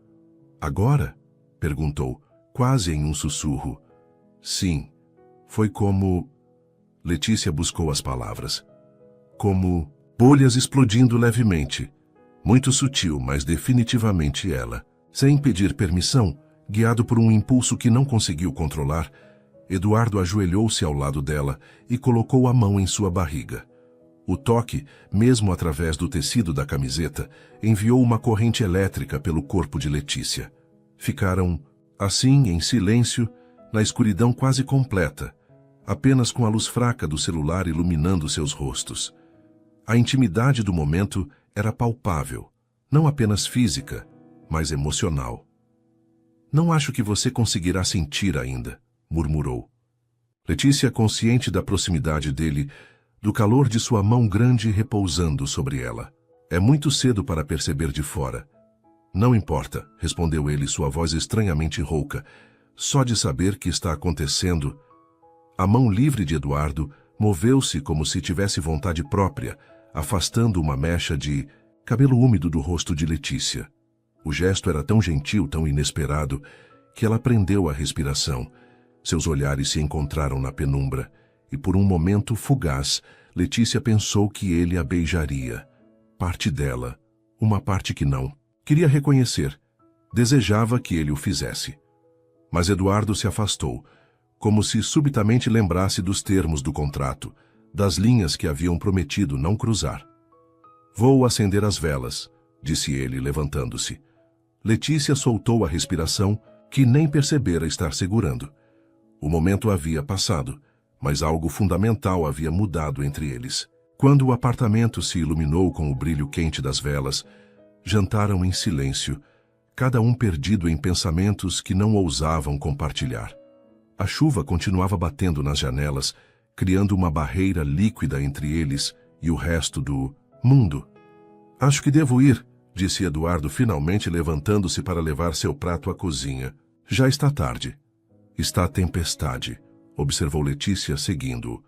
"Agora?" Perguntou, quase em um sussurro. Sim, foi como... Letícia buscou as palavras. Como bolhas explodindo levemente. Muito sutil, mas definitivamente ela. Sem pedir permissão, guiado por um impulso que não conseguiu controlar, Eduardo ajoelhou-se ao lado dela e colocou a mão em sua barriga. O toque, mesmo através do tecido da camiseta, enviou uma corrente elétrica pelo corpo de Letícia. Ficaram, assim, em silêncio, na escuridão quase completa, apenas com a luz fraca do celular iluminando seus rostos. A intimidade do momento era palpável, não apenas física, mas emocional. Não acho que você conseguirá sentir ainda, murmurou. Letícia, consciente da proximidade dele, do calor de sua mão grande repousando sobre ela. É muito cedo para perceber de fora. Não importa, respondeu ele, sua voz estranhamente rouca. Só de saber que está acontecendo. A mão livre de Eduardo moveu-se como se tivesse vontade própria, afastando uma mecha de cabelo úmido do rosto de Letícia. O gesto era tão gentil, tão inesperado, que ela prendeu a respiração. Seus olhares se encontraram na penumbra, e por um momento fugaz, Letícia pensou que ele a beijaria. Parte dela, uma parte que não. Queria reconhecer. Desejava que ele o fizesse. Mas Eduardo se afastou, como se subitamente lembrasse dos termos do contrato, das linhas que haviam prometido não cruzar. Vou acender as velas, disse ele, levantando-se. Letícia soltou a respiração, que nem percebera estar segurando. O momento havia passado, mas algo fundamental havia mudado entre eles. Quando o apartamento se iluminou com o brilho quente das velas, jantaram em silêncio, cada um perdido em pensamentos que não ousavam compartilhar. A chuva continuava batendo nas janelas, criando uma barreira líquida entre eles e o resto do mundo. Acho que devo ir, disse Eduardo, finalmente levantando-se para levar seu prato à cozinha. Já está tarde. Está tempestade, observou Letícia, seguindo-o.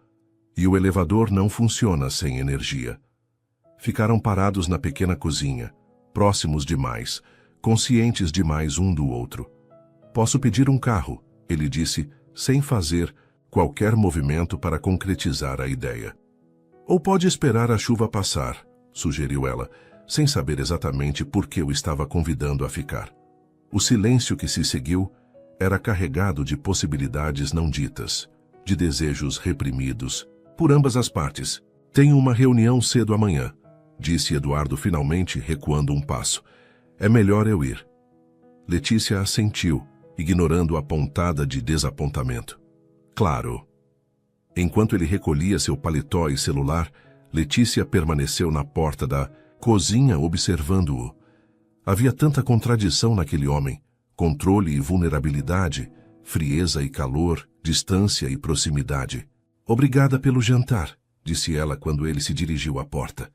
E o elevador não funciona sem energia. Ficaram parados na pequena cozinha, próximos demais, conscientes demais um do outro. Posso pedir um carro, ele disse, sem fazer qualquer movimento para concretizar a ideia. Ou pode esperar a chuva passar, sugeriu ela, sem saber exatamente por que o estava convidando a ficar. O silêncio que se seguiu era carregado de possibilidades não ditas, de desejos reprimidos, por ambas as partes. Tenho uma reunião cedo amanhã, disse Eduardo finalmente, recuando um passo. É melhor eu ir. Letícia assentiu, ignorando a pontada de desapontamento. Claro. Enquanto ele recolhia seu paletó e celular, Letícia permaneceu na porta da cozinha observando-o. Havia tanta contradição naquele homem. Controle e vulnerabilidade, frieza e calor, distância e proximidade. Obrigada pelo jantar, disse ela quando ele se dirigiu à porta.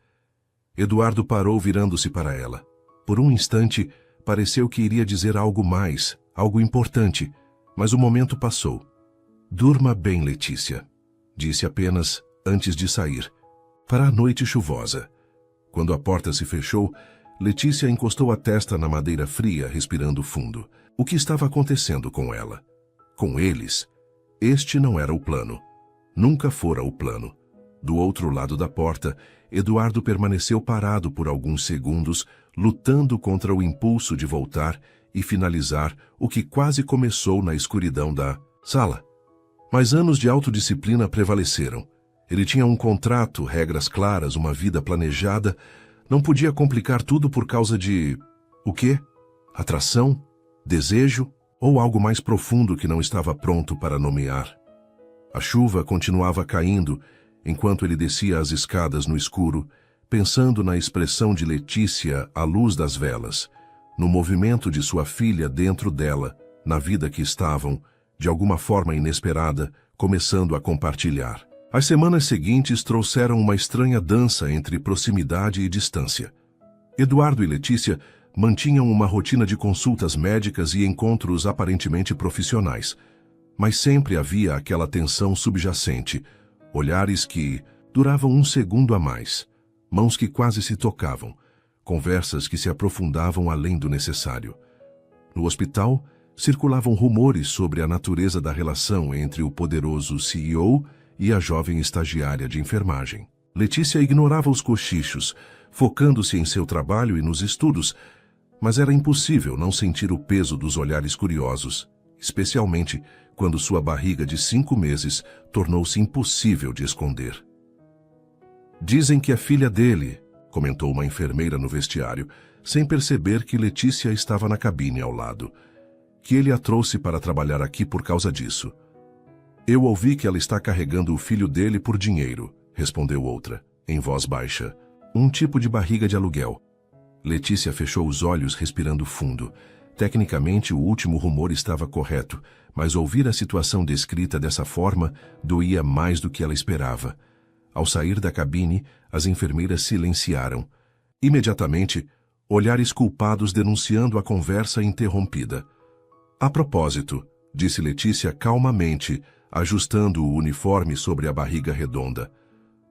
Eduardo parou virando-se para ela. Por um instante, pareceu que iria dizer algo mais, algo importante, mas o momento passou. Durma bem, Letícia, disse apenas antes de sair. Para a noite chuvosa. Quando a porta se fechou, Letícia encostou a testa na madeira fria, respirando fundo. O que estava acontecendo com ela? Com eles? Este não era o plano. Nunca fora o plano. Do outro lado da porta, Eduardo permaneceu parado por alguns segundos, lutando contra o impulso de voltar e finalizar o que quase começou na escuridão da sala. Mas anos de autodisciplina prevaleceram. Ele tinha um contrato, regras claras, uma vida planejada. Não podia complicar tudo por causa de... o quê? Atração? Desejo? Ou algo mais profundo que não estava pronto para nomear? A chuva continuava caindo, enquanto ele descia as escadas no escuro, pensando na expressão de Letícia à luz das velas, no movimento de sua filha dentro dela, na vida que estavam, de alguma forma inesperada, começando a compartilhar. As semanas seguintes trouxeram uma estranha dança entre proximidade e distância. Eduardo e Letícia mantinham uma rotina de consultas médicas e encontros aparentemente profissionais, mas sempre havia aquela tensão subjacente, olhares que duravam um segundo a mais, mãos que quase se tocavam, conversas que se aprofundavam além do necessário. No hospital, circulavam rumores sobre a natureza da relação entre o poderoso CEO e a jovem estagiária de enfermagem. Letícia ignorava os cochichos, focando-se em seu trabalho e nos estudos, mas era impossível não sentir o peso dos olhares curiosos, especialmente quando sua barriga de 5 meses tornou-se impossível de esconder. Dizem que é filha dele, comentou uma enfermeira no vestiário, sem perceber que Letícia estava na cabine ao lado, que ele a trouxe para trabalhar aqui por causa disso. Eu ouvi que ela está carregando o filho dele por dinheiro, respondeu outra, em voz baixa, um tipo de barriga de aluguel. Letícia fechou os olhos respirando fundo. Tecnicamente, o último rumor estava correto, mas ouvir a situação descrita dessa forma doía mais do que ela esperava. Ao sair da cabine, as enfermeiras silenciaram. Imediatamente, olhares culpados denunciando a conversa interrompida. A propósito, disse Letícia calmamente, ajustando o uniforme sobre a barriga redonda.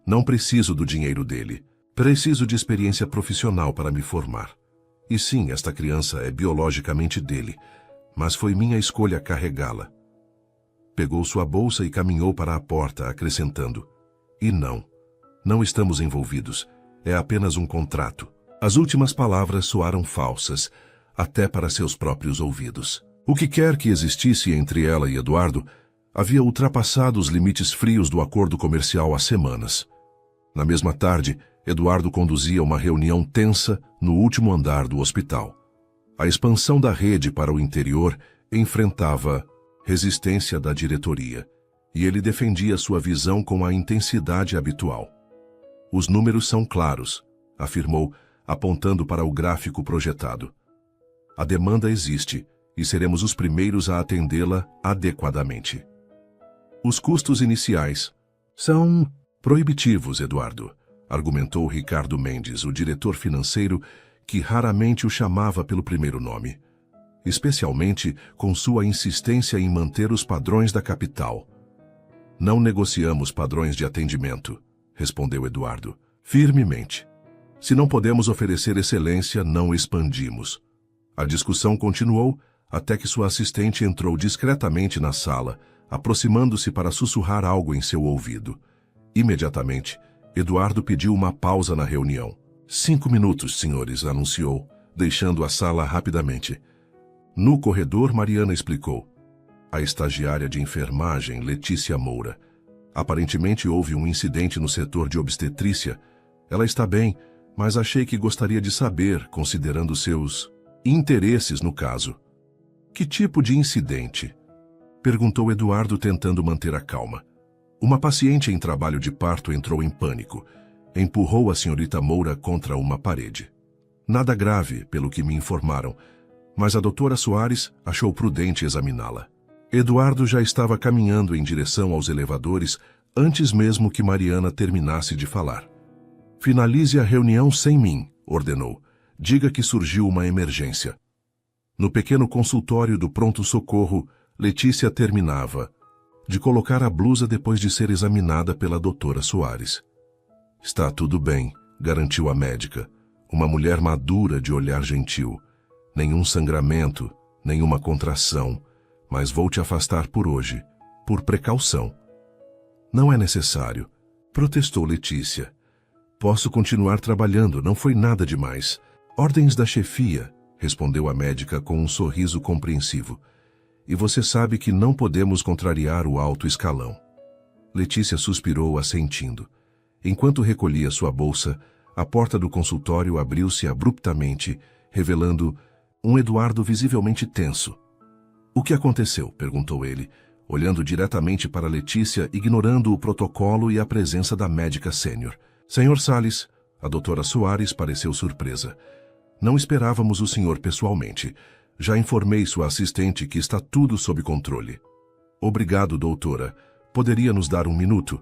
Não preciso do dinheiro dele. Preciso de experiência profissional para me formar. E sim, esta criança é biologicamente dele, mas foi minha escolha carregá-la. Pegou sua bolsa e caminhou para a porta, acrescentando: E não estamos envolvidos. É apenas um contrato. As últimas palavras soaram falsas, até para seus próprios ouvidos. O que quer que existisse entre ela e Eduardo havia ultrapassado os limites frios do acordo comercial há semanas. Na mesma tarde, Eduardo conduzia uma reunião tensa no último andar do hospital. A expansão da rede para o interior enfrentava resistência da diretoria, e ele defendia sua visão com a intensidade habitual. Os números são claros, afirmou, apontando para o gráfico projetado. A demanda existe, e seremos os primeiros a atendê-la adequadamente. Os custos iniciais são proibitivos, Eduardo, argumentou Ricardo Mendes, o diretor financeiro, que raramente o chamava pelo primeiro nome, especialmente com sua insistência em manter os padrões da capital. Não negociamos padrões de atendimento, respondeu Eduardo, firmemente. Se não podemos oferecer excelência, não expandimos. A discussão continuou até que sua assistente entrou discretamente na sala, aproximando-se para sussurrar algo em seu ouvido. Imediatamente, Eduardo pediu uma pausa na reunião. 5 minutos, senhores, anunciou, deixando a sala rapidamente. No corredor, Mariana explicou. A estagiária de enfermagem, Letícia Moura. Aparentemente houve um incidente no setor de obstetrícia. Ela está bem, mas achei que gostaria de saber, considerando seus interesses no caso. Que tipo de incidente? Perguntou Eduardo, tentando manter a calma. Uma paciente em trabalho de parto entrou em pânico. Empurrou a senhorita Moura contra uma parede. Nada grave, pelo que me informaram, mas a doutora Soares achou prudente examiná-la. Eduardo já estava caminhando em direção aos elevadores antes mesmo que Mariana terminasse de falar. Finalize a reunião sem mim, ordenou. Diga que surgiu uma emergência. No pequeno consultório do pronto-socorro, Letícia terminava de colocar a blusa depois de ser examinada pela doutora Soares. Está tudo bem, garantiu a médica, uma mulher madura de olhar gentil. Nenhum sangramento, nenhuma contração, mas vou te afastar por hoje, por precaução. Não é necessário, protestou Letícia. Posso continuar trabalhando, não foi nada demais. Ordens da chefia, respondeu a médica com um sorriso compreensivo. E você sabe que não podemos contrariar o alto escalão. Letícia suspirou, assentindo. Enquanto recolhia sua bolsa, a porta do consultório abriu-se abruptamente, revelando um Eduardo visivelmente tenso. O que aconteceu? Perguntou ele, olhando diretamente para Letícia, ignorando o protocolo e a presença da médica sênior. Senhor Salles, a doutora Soares pareceu surpresa. Não esperávamos o senhor pessoalmente. Já informei sua assistente que está tudo sob controle. Obrigado, doutora. Poderia nos dar um minuto?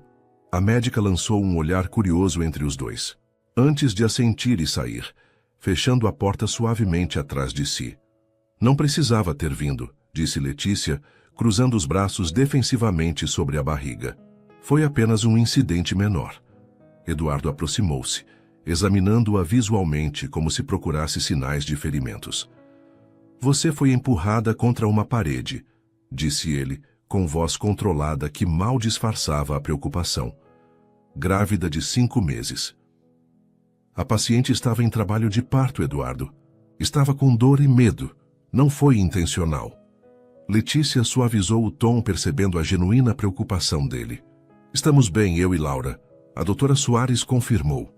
A médica lançou um olhar curioso entre os dois, antes de assentir e sair, fechando a porta suavemente atrás de si. Não precisava ter vindo, disse Letícia, cruzando os braços defensivamente sobre a barriga. Foi apenas um incidente menor. Eduardo aproximou-se, examinando-a visualmente como se procurasse sinais de ferimentos. Você foi empurrada contra uma parede, disse ele, com voz controlada que mal disfarçava a preocupação. Grávida de 5 meses. A paciente estava em trabalho de parto, Eduardo. Estava com dor e medo. Não foi intencional. Letícia suavizou o tom, percebendo a genuína preocupação dele. Estamos bem, eu e Laura. A doutora Soares confirmou.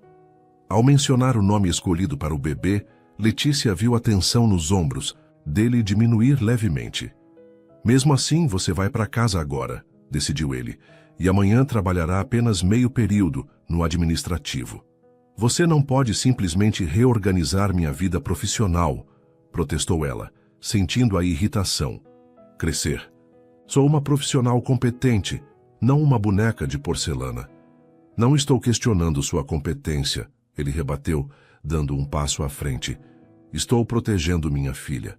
Ao mencionar o nome escolhido para o bebê, Letícia viu a tensão nos ombros dele diminuir levemente. Mesmo assim, você vai para casa agora, decidiu ele, e amanhã trabalhará apenas meio período no administrativo. Você não pode simplesmente reorganizar minha vida profissional, protestou ela, sentindo a irritação. Crescer. Sou uma profissional competente, não uma boneca de porcelana. Não estou questionando sua competência, ele rebateu, dando um passo à frente. Estou protegendo minha filha.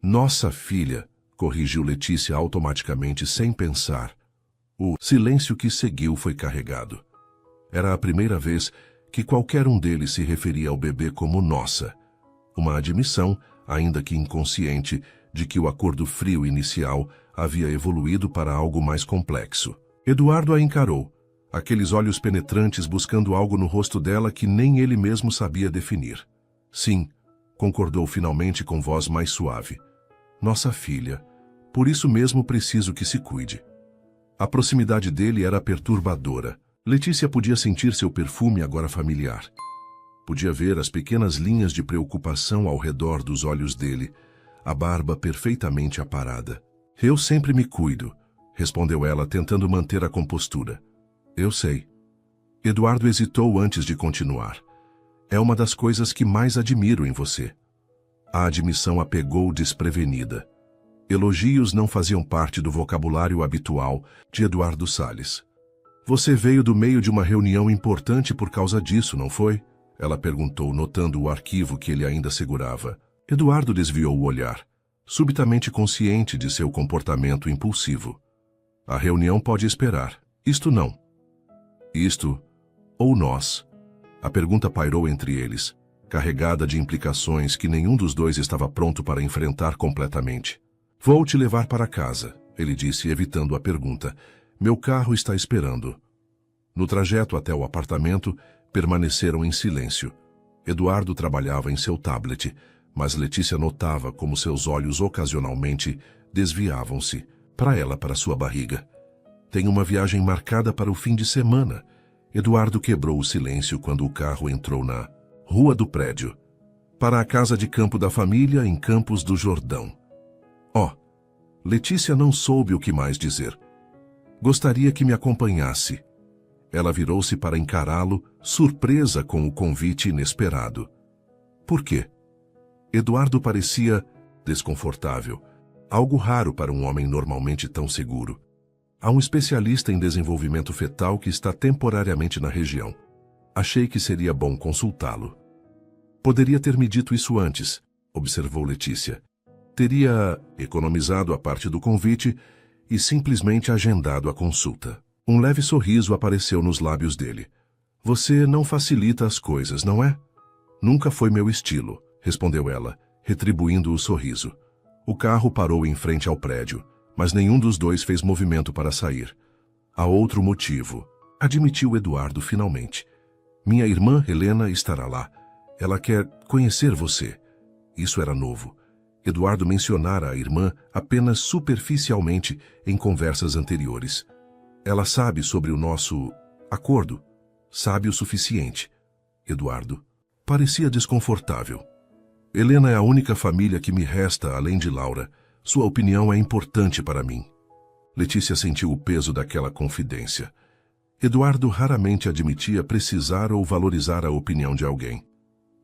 Nossa filha, corrigiu Letícia automaticamente sem pensar. O silêncio que seguiu foi carregado. Era a primeira vez que qualquer um deles se referia ao bebê como nossa. Uma admissão, ainda que inconsciente, de que o acordo frio inicial havia evoluído para algo mais complexo. Eduardo a encarou, aqueles olhos penetrantes buscando algo no rosto dela que nem ele mesmo sabia definir. Sim, concordou finalmente com voz mais suave. Nossa filha, por isso mesmo preciso que se cuide. A proximidade dele era perturbadora. Letícia podia sentir seu perfume agora familiar. Podia ver as pequenas linhas de preocupação ao redor dos olhos dele, a barba perfeitamente aparada. Eu sempre me cuido, respondeu ela, tentando manter a compostura. Eu sei. Eduardo hesitou antes de continuar. É uma das coisas que mais admiro em você. A admissão a pegou desprevenida. Elogios não faziam parte do vocabulário habitual de Eduardo Salles. Você veio do meio de uma reunião importante por causa disso, não foi? Ela perguntou, notando o arquivo que ele ainda segurava. Eduardo desviou o olhar, subitamente consciente de seu comportamento impulsivo. A reunião pode esperar. Isto não. Isto, ou nós. A pergunta pairou entre eles, carregada de implicações que nenhum dos dois estava pronto para enfrentar completamente. Vou te levar para casa, ele disse, evitando a pergunta. Meu carro está esperando. No trajeto até o apartamento, permaneceram em silêncio. Eduardo trabalhava em seu tablet, mas Letícia notava como seus olhos ocasionalmente desviavam-se, para sua barriga. Tem uma viagem marcada para o fim de semana. Eduardo quebrou o silêncio quando o carro entrou na rua do prédio, para a casa de campo da família em Campos do Jordão. Letícia não soube o que mais dizer. Gostaria que me acompanhasse. Ela virou-se para encará-lo, surpresa com o convite inesperado. Por quê? Eduardo parecia desconfortável, algo raro para um homem normalmente tão seguro. Há um especialista em desenvolvimento fetal que está temporariamente na região. Achei que seria bom consultá-lo. Poderia ter me dito isso antes, observou Letícia. Teria economizado a parte do convite e simplesmente agendado a consulta. Um leve sorriso apareceu nos lábios dele. Você não facilita as coisas, não é? Nunca foi meu estilo, respondeu ela, retribuindo o sorriso. O carro parou em frente ao prédio, mas nenhum dos dois fez movimento para sair. Há outro motivo, admitiu Eduardo finalmente. Minha irmã Helena estará lá. Ela quer conhecer você. Isso era novo. Eduardo mencionara a irmã apenas superficialmente em conversas anteriores. Ela sabe sobre o nosso acordo. Sabe o suficiente. Eduardo parecia desconfortável. Helena é a única família que me resta além de Laura. Sua opinião é importante para mim. Letícia sentiu o peso daquela confidência. Eduardo raramente admitia precisar ou valorizar a opinião de alguém.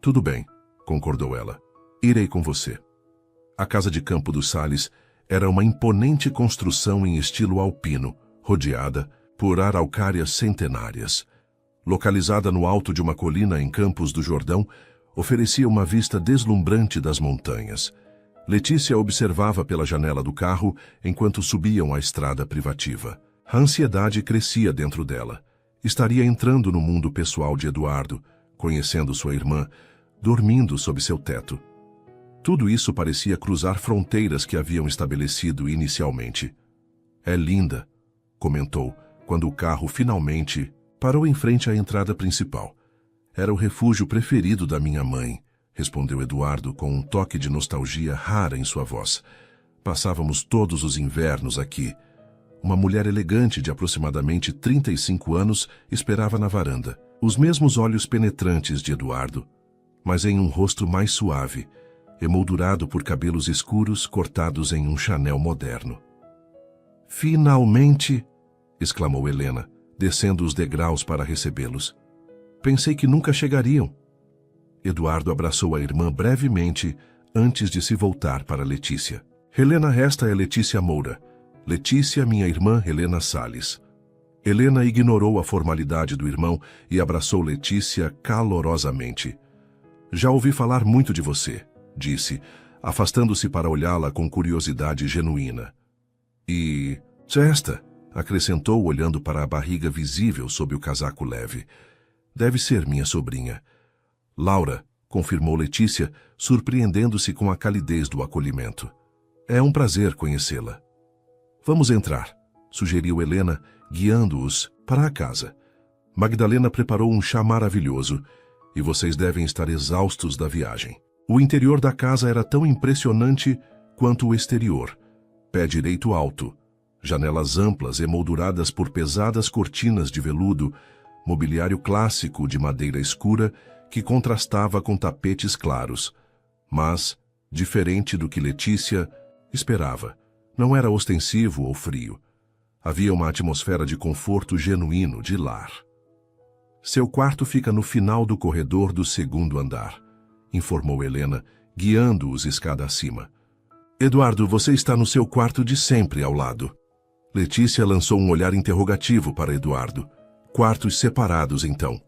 Tudo bem, concordou ela. Irei com você. A casa de campo dos Salles era uma imponente construção em estilo alpino, rodeada por araucárias centenárias. Localizada no alto de uma colina em Campos do Jordão, oferecia uma vista deslumbrante das montanhas. Letícia observava pela janela do carro enquanto subiam a estrada privativa. A ansiedade crescia dentro dela. Estaria entrando no mundo pessoal de Eduardo, conhecendo sua irmã, dormindo sob seu teto. Tudo isso parecia cruzar fronteiras que haviam estabelecido inicialmente. É linda, comentou, quando o carro finalmente parou em frente à entrada principal. Era o refúgio preferido da minha mãe, respondeu Eduardo com um toque de nostalgia rara em sua voz. Passávamos todos os invernos aqui. Uma mulher elegante de aproximadamente 35 anos esperava na varanda. Os mesmos olhos penetrantes de Eduardo, mas em um rosto mais suave, emoldurado por cabelos escuros cortados em um Chanel moderno. Finalmente! Exclamou Helena, descendo os degraus para recebê-los. Pensei que nunca chegariam. Eduardo abraçou a irmã brevemente antes de se voltar para Letícia. Helena, esta é Letícia Moura. Letícia, minha irmã Helena Salles. Helena ignorou a formalidade do irmão e abraçou Letícia calorosamente. Já ouvi falar muito de você, disse, afastando-se para olhá-la com curiosidade genuína. E esta, acrescentou olhando para a barriga visível sob o casaco leve. Deve ser minha sobrinha. Laura, confirmou Letícia, surpreendendo-se com a calidez do acolhimento. É um prazer conhecê-la. Vamos entrar, sugeriu Helena, guiando-os para a casa. Magdalena preparou um chá maravilhoso e vocês devem estar exaustos da viagem. O interior da casa era tão impressionante quanto o exterior. Pé direito alto, janelas amplas emolduradas por pesadas cortinas de veludo, mobiliário clássico de madeira escura que contrastava com tapetes claros. Mas, diferente do que Letícia esperava, não era ostensivo ou frio. Havia uma atmosfera de conforto genuíno de lar. Seu quarto fica no final do corredor do segundo andar, informou Helena, guiando-os escada acima. Eduardo, você está no seu quarto de sempre ao lado. Letícia lançou um olhar interrogativo para Eduardo. Quartos separados, então.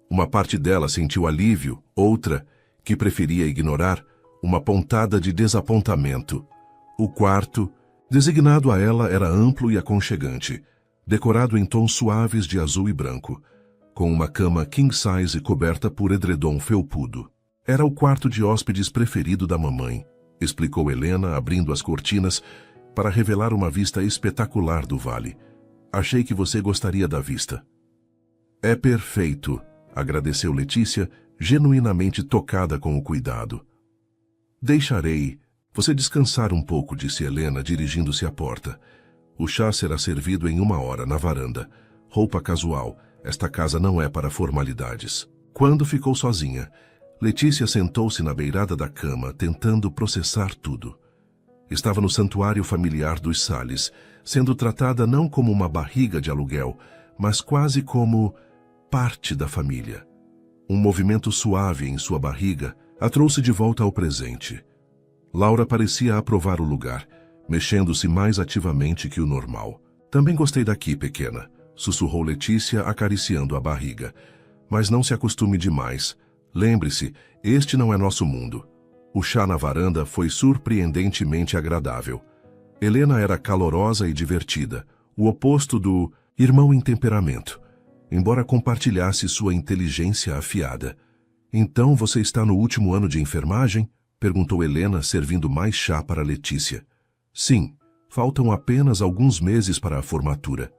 Uma parte dela sentiu alívio, outra, que preferia ignorar, uma pontada de desapontamento. O quarto, designado a ela, era amplo e aconchegante, decorado em tons suaves de azul e branco, com uma cama king-size coberta por edredom felpudo. Era o quarto de hóspedes preferido da mamãe, explicou Helena, abrindo as cortinas para revelar uma vista espetacular do vale. Achei que você gostaria da vista. É perfeito, agradeceu Letícia, genuinamente tocada com o cuidado. Deixarei você descansar um pouco, disse Helena, dirigindo-se à porta. O chá será servido em 1 hora na varanda. Roupa casual. Esta casa não é para formalidades. Quando ficou sozinha, Letícia sentou-se na beirada da cama, tentando processar tudo. Estava no santuário familiar dos Salles, sendo tratada não como uma barriga de aluguel, mas quase como parte da família. Um movimento suave em sua barriga a trouxe de volta ao presente. Laura parecia aprovar o lugar, mexendo-se mais ativamente que o normal. Também gostei daqui, pequena, sussurrou Letícia, acariciando a barriga. Mas não se acostume demais. Lembre-se, este não é nosso mundo. O chá na varanda foi surpreendentemente agradável. Helena era calorosa e divertida, o oposto do irmão em temperamento, embora compartilhasse sua inteligência afiada. Então você está no último ano de enfermagem? Perguntou Helena, servindo mais chá para Letícia. Sim, faltam apenas alguns meses para a formatura.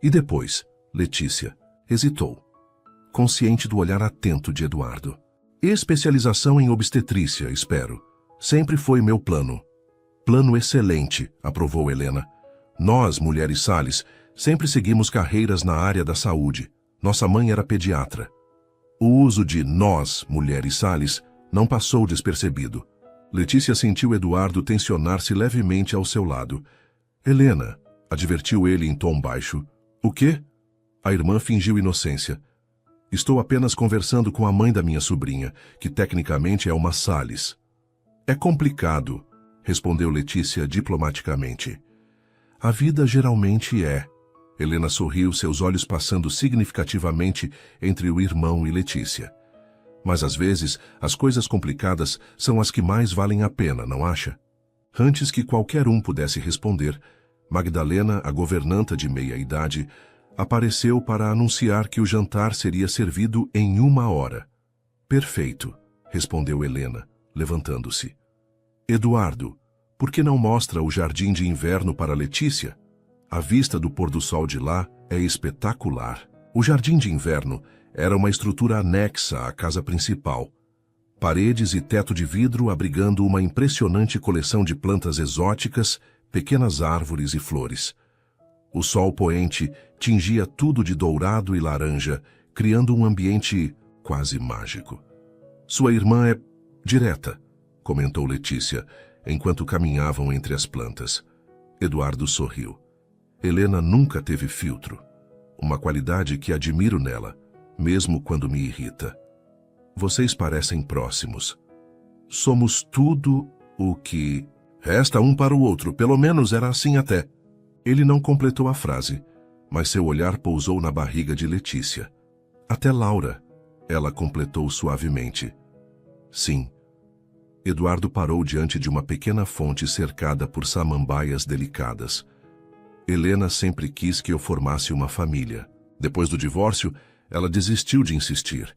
E depois, Letícia hesitou, consciente do olhar atento de Eduardo. Especialização em obstetrícia, espero. Sempre foi meu plano. Plano excelente, aprovou Helena. Nós, mulheres Salles, sempre seguimos carreiras na área da saúde. Nossa mãe era pediatra. O uso de nós, mulheres Salles, não passou despercebido. Letícia sentiu Eduardo tensionar-se levemente ao seu lado. Helena, advertiu ele em tom baixo. O quê? A irmã fingiu inocência. Estou apenas conversando com a mãe da minha sobrinha, que tecnicamente é uma Salles. É complicado, respondeu Letícia diplomaticamente. A vida geralmente é. Helena sorriu, seus olhos passando significativamente entre o irmão e Letícia. Mas às vezes, as coisas complicadas são as que mais valem a pena, não acha? Antes que qualquer um pudesse responder, Magdalena, a governanta de meia-idade, apareceu para anunciar que o jantar seria servido em 1 hora. Perfeito, respondeu Helena, levantando-se. Eduardo, por que não mostra o jardim de inverno para Letícia? A vista do pôr-do-sol de lá é espetacular. O jardim de inverno era uma estrutura anexa à casa principal. Paredes e teto de vidro abrigando uma impressionante coleção de plantas exóticas, pequenas árvores e flores. O sol poente tingia tudo de dourado e laranja, criando um ambiente quase mágico. Sua irmã é direta, comentou Letícia, enquanto caminhavam entre as plantas. Eduardo sorriu. Helena nunca teve filtro. Uma qualidade que admiro nela, mesmo quando me irrita. Vocês parecem próximos. Somos tudo o que... Resta um para o outro, pelo menos era assim até. Ele não completou a frase, mas seu olhar pousou na barriga de Letícia. Até Laura, ela completou suavemente. Sim. Eduardo parou diante de uma pequena fonte cercada por samambaias delicadas. Helena sempre quis que eu formasse uma família. Depois do divórcio, ela desistiu de insistir.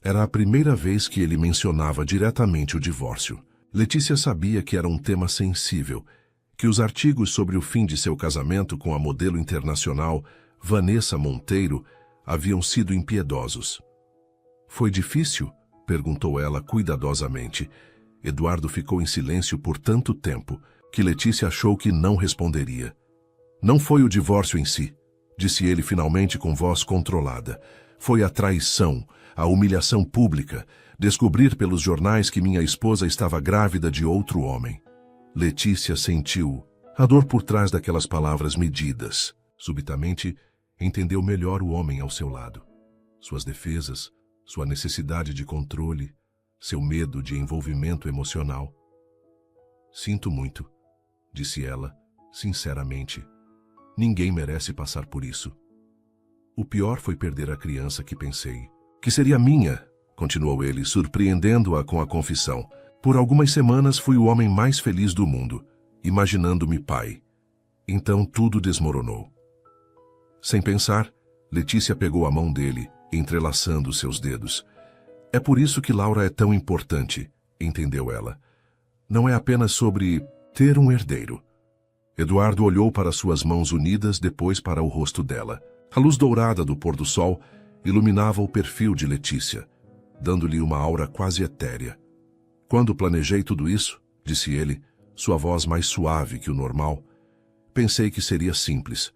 Era a primeira vez que ele mencionava diretamente o divórcio. Letícia sabia que era um tema sensível, que os artigos sobre o fim de seu casamento com a modelo internacional Vanessa Monteiro haviam sido impiedosos. Foi difícil? Perguntou ela cuidadosamente. Eduardo ficou em silêncio por tanto tempo que Letícia achou que não responderia. Não foi o divórcio em si, disse ele finalmente com voz controlada. Foi a traição, a humilhação pública, descobrir pelos jornais que minha esposa estava grávida de outro homem. Letícia sentiu a dor por trás daquelas palavras medidas. Subitamente, entendeu melhor o homem ao seu lado. Suas defesas, sua necessidade de controle, seu medo de envolvimento emocional. Sinto muito, disse ela, sinceramente. Ninguém merece passar por isso. O pior foi perder a criança que pensei. Que seria minha, continuou ele, surpreendendo-a com a confissão. Por algumas semanas fui o homem mais feliz do mundo, imaginando-me pai. Então tudo desmoronou. Sem pensar, Letícia pegou a mão dele, entrelaçando seus dedos. É por isso que Laura é tão importante, entendeu ela. Não é apenas sobre ter um herdeiro. Eduardo olhou para suas mãos unidas, depois para o rosto dela. A luz dourada do pôr-do-sol iluminava o perfil de Letícia, dando-lhe uma aura quase etérea. Quando planejei tudo isso, disse ele, sua voz mais suave que o normal, pensei que seria simples.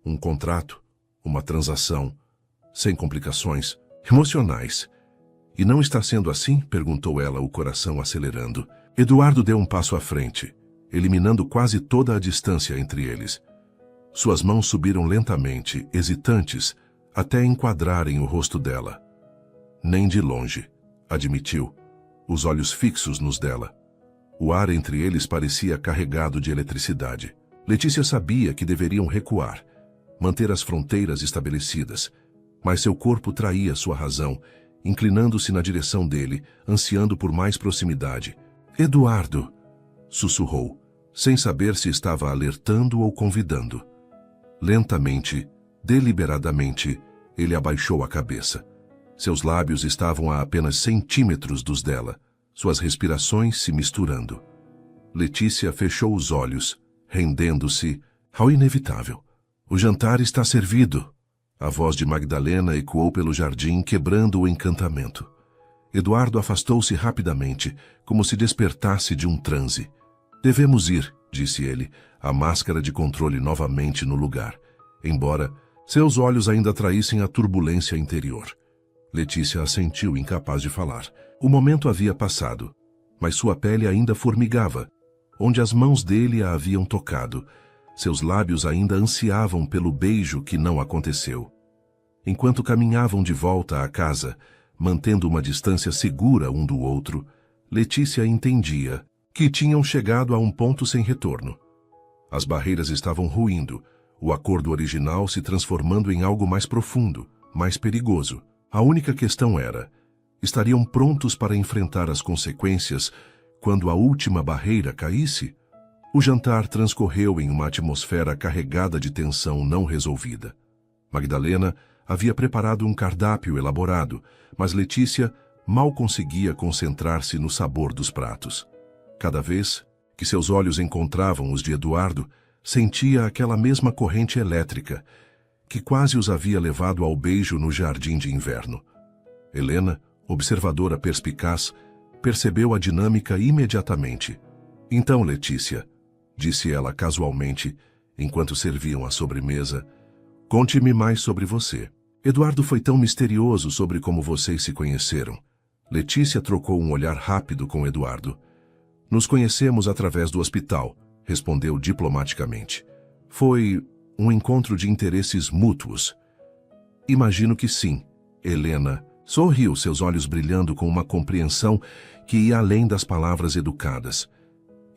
Um contrato, uma transação, sem complicações, emocionais. E não está sendo assim? Perguntou ela, o coração acelerando. Eduardo deu um passo à frente, eliminando quase toda a distância entre eles. Suas mãos subiram lentamente, hesitantes, até enquadrarem o rosto dela. Nem de longe, admitiu, os olhos fixos nos dela. O ar entre eles parecia carregado de eletricidade. Letícia sabia que deveriam recuar, manter as fronteiras estabelecidas, mas seu corpo traía sua razão, inclinando-se na direção dele, ansiando por mais proximidade. Eduardo, sussurrou, sem saber se estava alertando ou convidando. Lentamente, deliberadamente, ele abaixou a cabeça. Seus lábios estavam a apenas centímetros dos dela, suas respirações se misturando. Letícia fechou os olhos, rendendo-se ao inevitável. O jantar está servido. A voz de Magdalena ecoou pelo jardim, quebrando o encantamento. Eduardo afastou-se rapidamente, como se despertasse de um transe. Devemos ir, disse ele, a máscara de controle novamente no lugar, embora seus olhos ainda traíssem a turbulência interior. Letícia assentiu, incapaz de falar. O momento havia passado, mas sua pele ainda formigava, onde as mãos dele a haviam tocado. Seus lábios ainda ansiavam pelo beijo que não aconteceu. Enquanto caminhavam de volta à casa, mantendo uma distância segura um do outro, Letícia entendia que tinham chegado a um ponto sem retorno. As barreiras estavam ruindo, o acordo original se transformando em algo mais profundo, mais perigoso. A única questão era, estariam prontos para enfrentar as consequências quando a última barreira caísse? O jantar transcorreu em uma atmosfera carregada de tensão não resolvida. Magdalena havia preparado um cardápio elaborado, mas Letícia mal conseguia concentrar-se no sabor dos pratos. Cada vez que seus olhos encontravam os de Eduardo, sentia aquela mesma corrente elétrica que quase os havia levado ao beijo no jardim de inverno. Helena, observadora perspicaz, percebeu a dinâmica imediatamente. Então, Letícia, disse ela casualmente, enquanto serviam a sobremesa, conte-me mais sobre você. Eduardo foi tão misterioso sobre como vocês se conheceram. Letícia trocou um olhar rápido com Eduardo. Nos conhecemos através do hospital, respondeu diplomaticamente. Foi um encontro de interesses mútuos. Imagino que sim. Helena sorriu, seus olhos brilhando com uma compreensão que ia além das palavras educadas.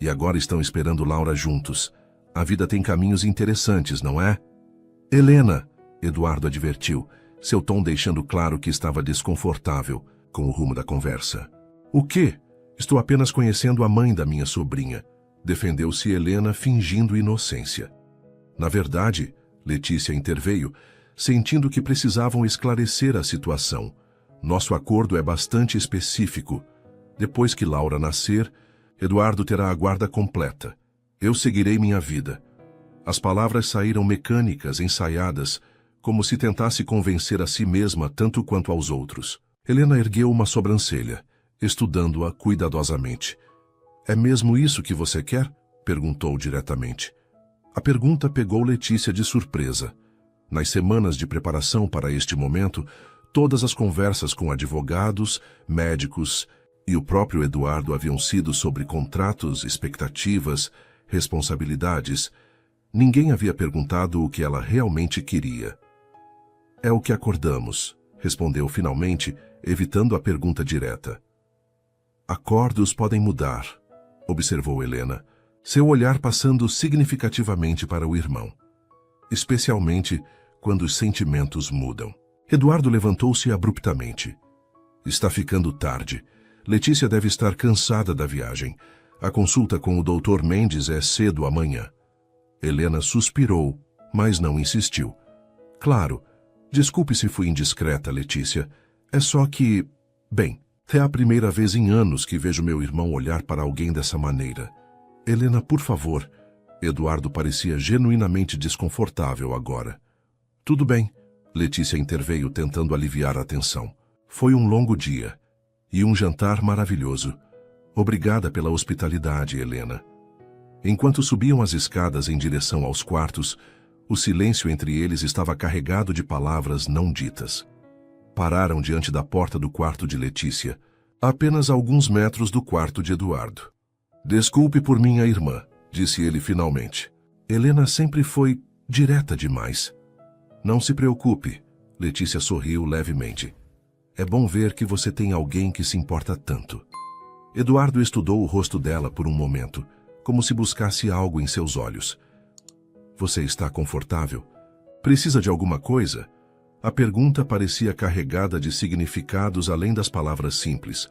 E agora estão esperando Laura juntos. A vida tem caminhos interessantes, não é? Helena, Eduardo advertiu, seu tom deixando claro que estava desconfortável com o rumo da conversa. O quê? Estou apenas conhecendo a mãe da minha sobrinha, defendeu-se Helena fingindo inocência. Na verdade, Letícia interveio, sentindo que precisavam esclarecer a situação. Nosso acordo é bastante específico. Depois que Laura nascer, Eduardo terá a guarda completa. Eu seguirei minha vida. As palavras saíram mecânicas, ensaiadas, como se tentasse convencer a si mesma tanto quanto aos outros. Helena ergueu uma sobrancelha, estudando-a cuidadosamente. É mesmo isso que você quer? Perguntou diretamente. A pergunta pegou Letícia de surpresa. Nas semanas de preparação para este momento, todas as conversas com advogados, médicos e o próprio Eduardo haviam sido sobre contratos, expectativas, responsabilidades. Ninguém havia perguntado o que ela realmente queria. É o que acordamos, respondeu finalmente, evitando a pergunta direta. Acordos podem mudar, observou Helena, seu olhar passando significativamente para o irmão. Especialmente quando os sentimentos mudam. Eduardo levantou-se abruptamente. Está ficando tarde. Letícia deve estar cansada da viagem. A consulta com o Dr. Mendes é cedo amanhã. Helena suspirou, mas não insistiu. Claro, desculpe se fui indiscreta, Letícia. É só que... Bem, é a primeira vez em anos que vejo meu irmão olhar para alguém dessa maneira. Helena, por favor. Eduardo parecia genuinamente desconfortável agora. Tudo bem, Letícia interveio tentando aliviar a tensão. Foi um longo dia. E um jantar maravilhoso. Obrigada pela hospitalidade, Helena. Enquanto subiam as escadas em direção aos quartos, o silêncio entre eles estava carregado de palavras não ditas. Pararam diante da porta do quarto de Letícia, a apenas alguns metros do quarto de Eduardo. Desculpe por minha irmã, disse ele finalmente. Helena sempre foi direta demais. Não se preocupe, Letícia sorriu levemente. É bom ver que você tem alguém que se importa tanto. Eduardo estudou o rosto dela por um momento, como se buscasse algo em seus olhos. Você está confortável? Precisa de alguma coisa? A pergunta parecia carregada de significados além das palavras simples.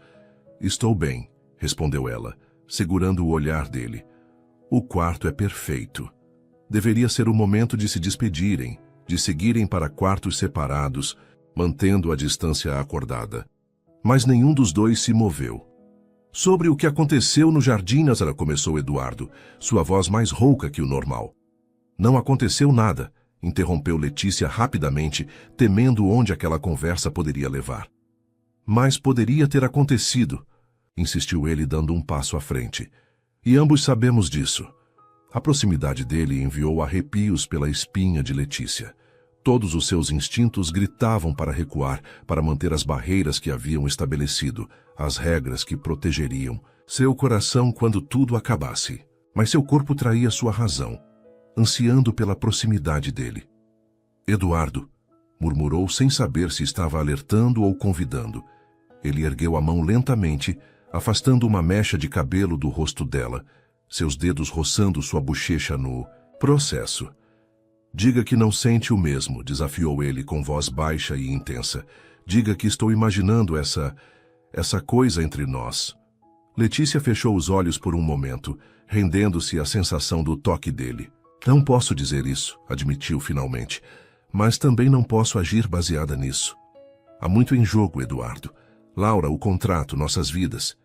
Estou bem, respondeu ela, segurando o olhar dele. O quarto é perfeito. Deveria ser o momento de se despedirem, de seguirem para quartos separados, mantendo a distância acordada. Mas nenhum dos dois se moveu. Sobre o que aconteceu no jardim, Nazaré, começou Eduardo, sua voz mais rouca que o normal. Não aconteceu nada, interrompeu Letícia rapidamente, temendo onde aquela conversa poderia levar. Mas poderia ter acontecido, insistiu ele dando um passo à frente. E ambos sabemos disso. A proximidade dele enviou arrepios pela espinha de Letícia. Todos os seus instintos gritavam para recuar, para manter as barreiras que haviam estabelecido, as regras que protegeriam seu coração quando tudo acabasse. Mas seu corpo traía sua razão, ansiando pela proximidade dele. Eduardo, murmurou sem saber se estava alertando ou convidando. Ele ergueu a mão lentamente, afastando uma mecha de cabelo do rosto dela, seus dedos roçando sua bochecha no processo. Diga que não sente o mesmo, desafiou ele com voz baixa e intensa. Diga que estou imaginando essa coisa entre nós. Letícia fechou os olhos por um momento, rendendo-se à sensação do toque dele. Não posso dizer isso, admitiu finalmente, mas também não posso agir baseada nisso. Há muito em jogo, Eduardo. Laura, o contrato, nossas vidas.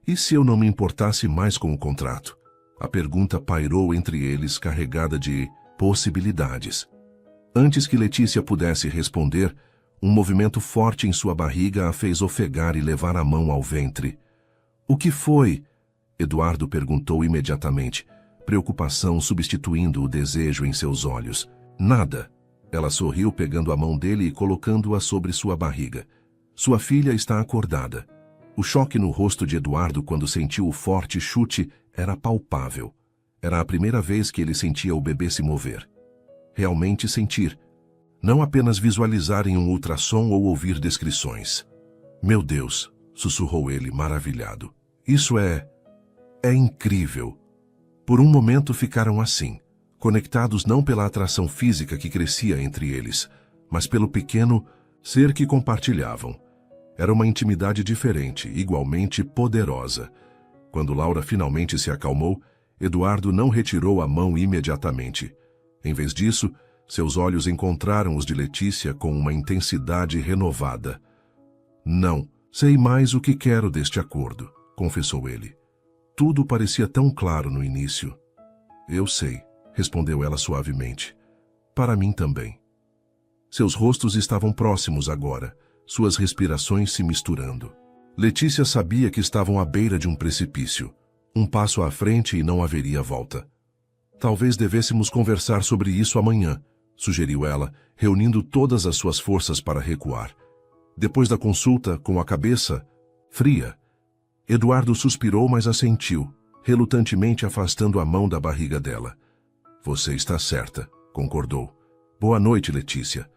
E se eu não me importasse mais com o contrato? A pergunta pairou entre eles, carregada de possibilidades. Antes que Letícia pudesse responder, um movimento forte em sua barriga a fez ofegar e levar a mão ao ventre. O que foi? Eduardo perguntou imediatamente, preocupação substituindo o desejo em seus olhos. Nada. Ela sorriu pegando a mão dele e colocando-a sobre sua barriga. Sua filha está acordada. O choque no rosto de Eduardo quando sentiu o forte chute era palpável. Era a primeira vez que ele sentia o bebê se mover. Realmente sentir. Não apenas visualizar em um ultrassom ou ouvir descrições. Meu Deus, sussurrou ele, maravilhado. Isso é incrível. Por um momento ficaram assim, conectados não pela atração física que crescia entre eles, mas pelo pequeno ser que compartilhavam. Era uma intimidade diferente, igualmente poderosa. Quando Laura finalmente se acalmou, Eduardo não retirou a mão imediatamente. Em vez disso, seus olhos encontraram os de Letícia com uma intensidade renovada. Não, sei mais o que quero deste acordo, confessou ele. Tudo parecia tão claro no início. Eu sei, respondeu ela suavemente. Para mim também. Seus rostos estavam próximos agora, suas respirações se misturando. Letícia sabia que estavam à beira de um precipício. Um passo à frente e não haveria volta. Talvez devêssemos conversar sobre isso amanhã, sugeriu ela, reunindo todas as suas forças para recuar. Depois da consulta, com a cabeça fria, Eduardo suspirou, mas assentiu, relutantemente afastando a mão da barriga dela. Você está certa, concordou. Boa noite, Letícia.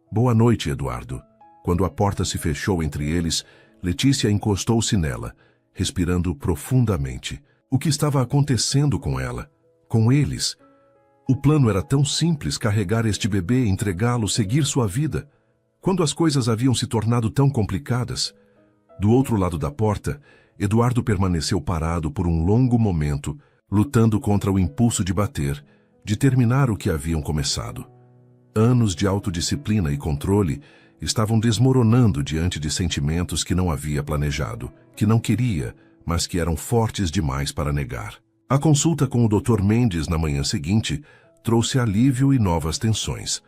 Boa noite, Eduardo. Quando a porta se fechou entre eles, Letícia encostou-se nela, respirando profundamente. O que estava acontecendo com ela? Com eles? O plano era tão simples, carregar este bebê, entregá-lo, seguir sua vida. Quando as coisas haviam se tornado tão complicadas? Do outro lado da porta, Eduardo permaneceu parado por um longo momento, lutando contra o impulso de bater, de terminar o que haviam começado. Anos de autodisciplina e controle estavam desmoronando diante de sentimentos que não havia planejado, que não queria, mas que eram fortes demais para negar. A consulta com o Dr. Mendes na manhã seguinte trouxe alívio e novas tensões.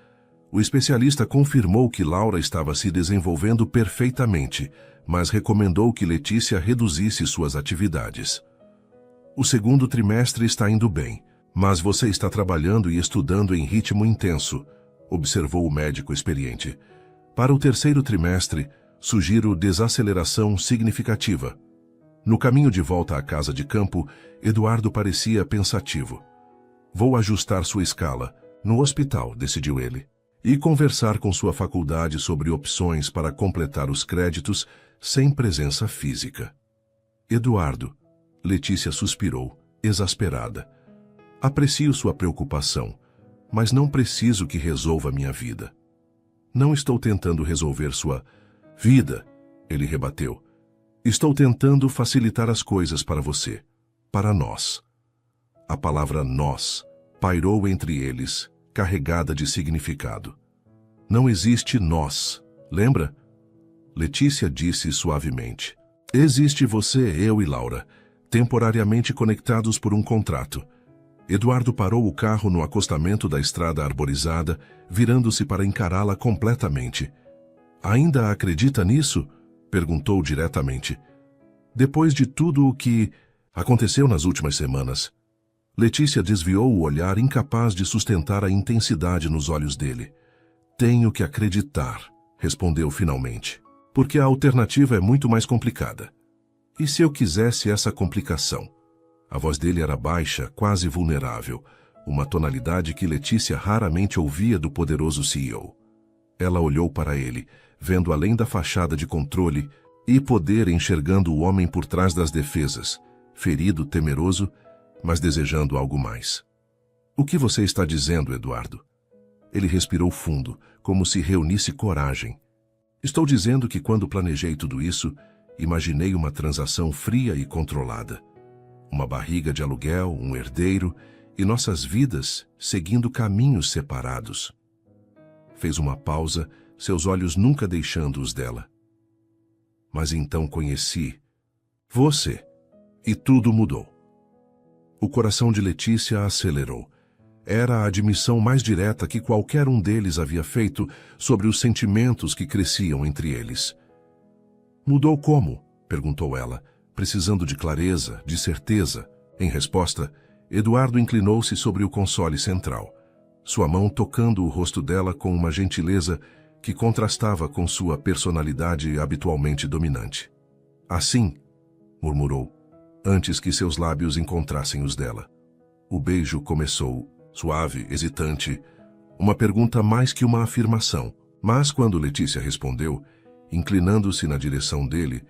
O especialista confirmou que Laura estava se desenvolvendo perfeitamente, mas recomendou que Letícia reduzisse suas atividades. O segundo trimestre está indo bem, mas você está trabalhando e estudando em ritmo intenso, observou o médico experiente. Para o terceiro trimestre, sugiro desaceleração significativa. No caminho de volta à casa de campo, Eduardo parecia pensativo. Vou ajustar sua escala, no hospital, decidiu ele, e conversar com sua faculdade sobre opções para completar os créditos sem presença física. Eduardo, Letícia suspirou, exasperada. Aprecio sua preocupação, mas não preciso que resolva minha vida. Não estou tentando resolver sua vida, ele rebateu. Estou tentando facilitar as coisas para você, para nós. A palavra nós pairou entre eles, carregada de significado. Não existe nós, lembra? Letícia disse suavemente. Existe você, eu e Laura, temporariamente conectados por um contrato. Eduardo parou o carro no acostamento da estrada arborizada, virando-se para encará-la completamente. Ainda acredita nisso? Perguntou diretamente. Depois de tudo o que aconteceu nas últimas semanas, Letícia desviou o olhar, incapaz de sustentar a intensidade nos olhos dele. Tenho que acreditar, respondeu finalmente, porque a alternativa é muito mais complicada. E se eu quisesse essa complicação? A voz dele era baixa, quase vulnerável, uma tonalidade que Letícia raramente ouvia do poderoso CEO. Ela olhou para ele, vendo além da fachada de controle e poder, enxergando o homem por trás das defesas, ferido, temeroso, mas desejando algo mais. O que você está dizendo, Eduardo? Ele respirou fundo, como se reunisse coragem. Estou dizendo que quando planejei tudo isso, imaginei uma transação fria e controlada. Uma barriga de aluguel, um herdeiro e nossas vidas seguindo caminhos separados. Fez uma pausa, seus olhos nunca deixando os dela. Mas então conheci você. E tudo mudou. O coração de Letícia acelerou. Era a admissão mais direta que qualquer um deles havia feito sobre os sentimentos que cresciam entre eles. Mudou como? Perguntou ela, precisando de clareza, de certeza. Em resposta, Eduardo inclinou-se sobre o console central, sua mão tocando o rosto dela com uma gentileza que contrastava com sua personalidade habitualmente dominante. Assim, murmurou, antes que seus lábios encontrassem os dela. O beijo começou, suave, hesitante, uma pergunta mais que uma afirmação. Mas quando Letícia respondeu, inclinando-se na direção dele,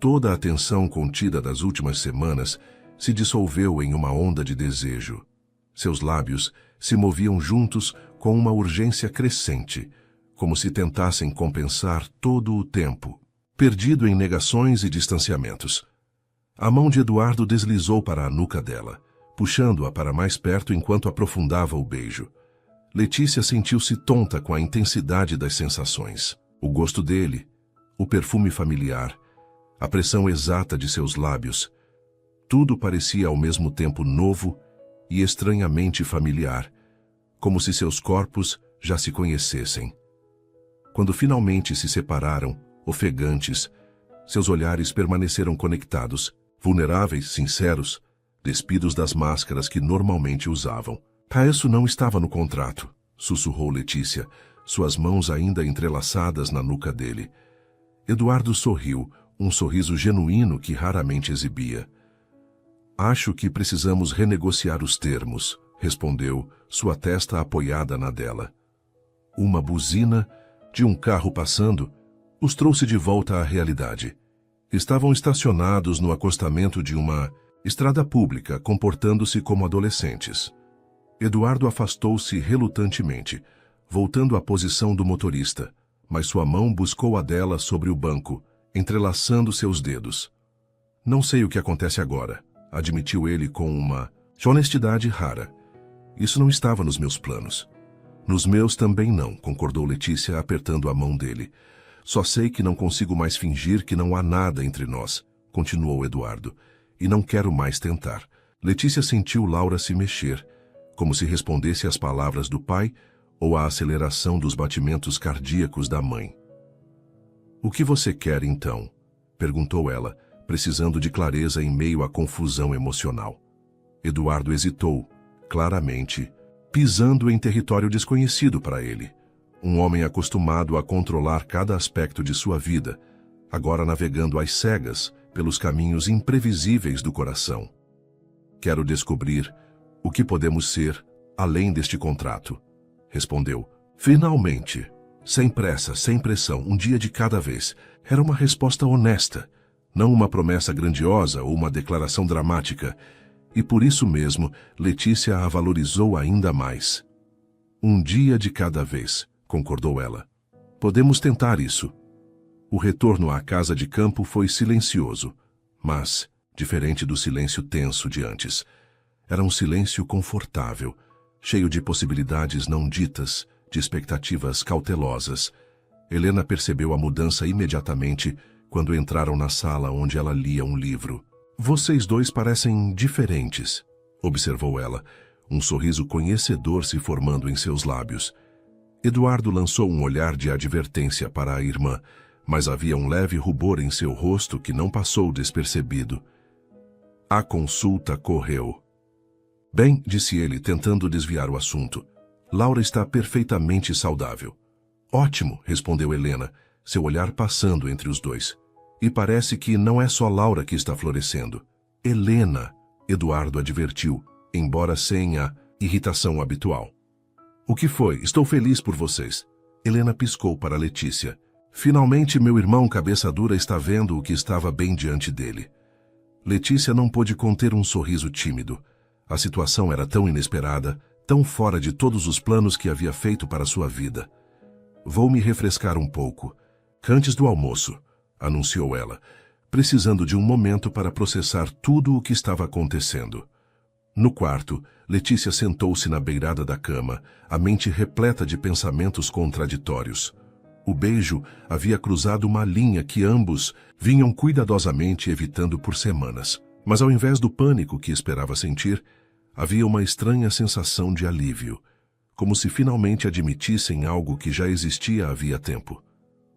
toda a tensão contida das últimas semanas se dissolveu em uma onda de desejo. Seus lábios se moviam juntos com uma urgência crescente, como se tentassem compensar todo o tempo, perdido em negações e distanciamentos. A mão de Eduardo deslizou para a nuca dela, puxando-a para mais perto enquanto aprofundava o beijo. Letícia sentiu-se tonta com a intensidade das sensações. O gosto dele, o perfume familiar, a pressão exata de seus lábios, tudo parecia ao mesmo tempo novo e estranhamente familiar, como se seus corpos já se conhecessem. Quando finalmente se separaram, ofegantes, seus olhares permaneceram conectados, vulneráveis, sinceros, despidos das máscaras que normalmente usavam. Isso não estava no contrato, sussurrou Letícia, suas mãos ainda entrelaçadas na nuca dele. Eduardo sorriu, um sorriso genuíno que raramente exibia. Acho que precisamos renegociar os termos, respondeu, sua testa apoiada na dela. Uma buzina de um carro passando os trouxe de volta à realidade. Estavam estacionados no acostamento de uma estrada pública, comportando-se como adolescentes. Eduardo afastou-se relutantemente, voltando à posição do motorista, mas sua mão buscou a dela sobre o banco, entrelaçando seus dedos. Não sei o que acontece agora, admitiu ele com uma honestidade rara. Isso não estava nos meus planos. Nos meus também não, concordou Letícia, apertando a mão dele. Só sei que não consigo mais fingir que não há nada entre nós, continuou Eduardo, e não quero mais tentar. Letícia sentiu Laura se mexer, como se respondesse às palavras do pai ou à aceleração dos batimentos cardíacos da mãe. O que você quer, então? Perguntou ela, precisando de clareza em meio à confusão emocional. Eduardo hesitou, claramente, pisando em território desconhecido para ele. Um homem acostumado a controlar cada aspecto de sua vida, agora navegando às cegas pelos caminhos imprevisíveis do coração. Quero descobrir o que podemos ser além deste contrato, respondeu. Finalmente, sem pressa, sem pressão, um dia de cada vez. Era uma resposta honesta, não uma promessa grandiosa ou uma declaração dramática, e por isso mesmo Letícia a valorizou ainda mais. Um dia de cada vez, concordou ela. Podemos tentar isso. O retorno à casa de campo foi silencioso, mas, diferente do silêncio tenso de antes, era um silêncio confortável, cheio de possibilidades não ditas, de expectativas cautelosas. Helena percebeu a mudança imediatamente quando entraram na sala onde ela lia um livro. Vocês dois parecem diferentes, observou ela, um sorriso conhecedor se formando em seus lábios. Eduardo lançou um olhar de advertência para a irmã, mas havia um leve rubor em seu rosto que não passou despercebido. A consulta correu. Bem, disse ele, tentando desviar o assunto. Laura está perfeitamente saudável. Ótimo, respondeu Helena, seu olhar passando entre os dois. E parece que não é só Laura que está florescendo. Helena, Eduardo advertiu, embora sem a irritação habitual. O que foi? Estou feliz por vocês. Helena piscou para Letícia. Finalmente meu irmão cabeça dura está vendo o que estava bem diante dele. Letícia não pôde conter um sorriso tímido. A situação era tão inesperada, tão fora de todos os planos que havia feito para sua vida. Vou me refrescar um pouco. Antes do almoço, anunciou ela, precisando de um momento para processar tudo o que estava acontecendo. No quarto, Letícia sentou-se na beirada da cama, a mente repleta de pensamentos contraditórios. O beijo havia cruzado uma linha que ambos vinham cuidadosamente evitando por semanas. Mas ao invés do pânico que esperava sentir, havia uma estranha sensação de alívio, como se finalmente admitissem algo que já existia havia tempo.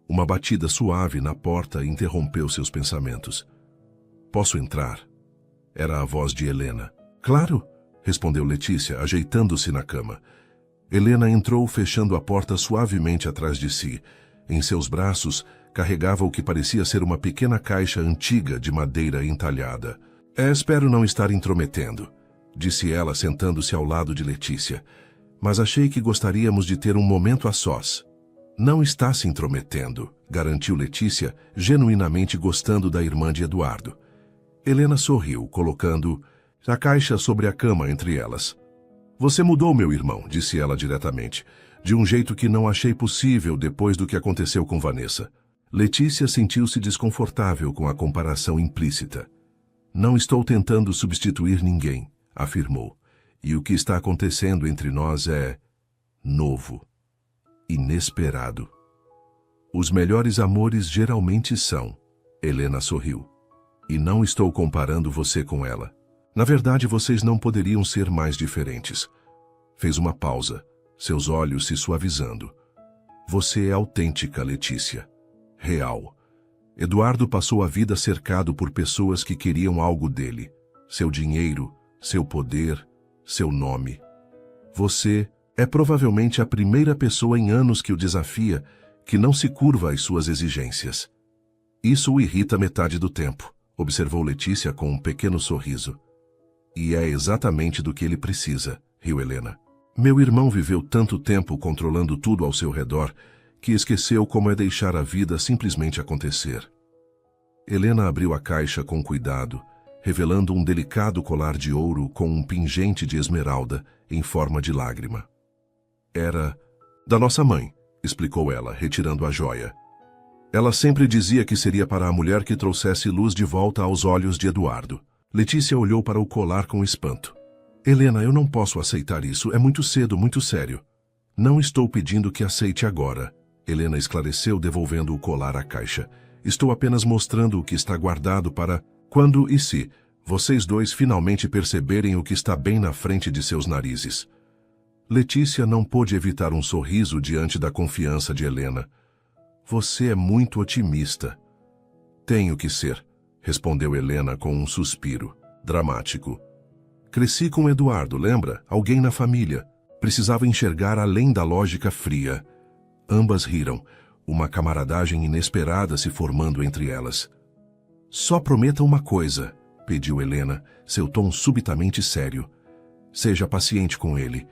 Uma batida suave na porta interrompeu seus pensamentos. "Posso entrar?" Era a voz de Helena. "Claro", respondeu Letícia, ajeitando-se na cama. Helena entrou, fechando a porta suavemente atrás de si. Em seus braços, carregava o que parecia ser uma pequena caixa antiga de madeira entalhada. Espero não estar intrometendo", disse ela, sentando-se ao lado de Letícia. "Mas achei que gostaríamos de ter um momento a sós." "Não está se intrometendo", garantiu Letícia, genuinamente gostando da irmã de Eduardo. Helena sorriu, colocando a caixa sobre a cama entre elas. "Você mudou, meu irmão", disse ela diretamente, de um jeito que não achei possível depois do que aconteceu com Vanessa. Letícia sentiu-se desconfortável com a comparação implícita. "Não estou tentando substituir ninguém", afirmou. "E o que está acontecendo entre nós é novo, inesperado. Os melhores amores geralmente são." Helena sorriu. "E não estou comparando você com ela. Na verdade, vocês não poderiam ser mais diferentes." Fez uma pausa, seus olhos se suavizando. "Você é autêntica, Letícia. Real." Eduardo passou a vida cercado por pessoas que queriam algo dele. Seu dinheiro, seu poder, seu nome. Você é provavelmente a primeira pessoa em anos que o desafia, que não se curva às suas exigências. "Isso o irrita metade do tempo", observou Letícia com um pequeno sorriso. "E é exatamente do que ele precisa", riu Helena. "Meu irmão viveu tanto tempo controlando tudo ao seu redor que esqueceu como é deixar a vida simplesmente acontecer." Helena abriu a caixa com cuidado, revelando um delicado colar de ouro com um pingente de esmeralda em forma de lágrima. "Era da nossa mãe", explicou ela, retirando a joia. "Ela sempre dizia que seria para a mulher que trouxesse luz de volta aos olhos de Eduardo." Letícia olhou para o colar com espanto. "Helena, eu não posso aceitar isso. É muito cedo, muito sério." "Não estou pedindo que aceite agora", Helena esclareceu, devolvendo o colar à caixa. "Estou apenas mostrando o que está guardado para quando e se vocês dois finalmente perceberem o que está bem na frente de seus narizes." Letícia não pôde evitar um sorriso diante da confiança de Helena. "Você é muito otimista." "Tenho que ser", respondeu Helena com um suspiro, dramático. "Cresci com Eduardo, lembra? Alguém na família. Precisava enxergar além da lógica fria." Ambas riram, uma camaradagem inesperada se formando entre elas. "Só prometa uma coisa", pediu Helena, seu tom subitamente sério. "Seja paciente com ele.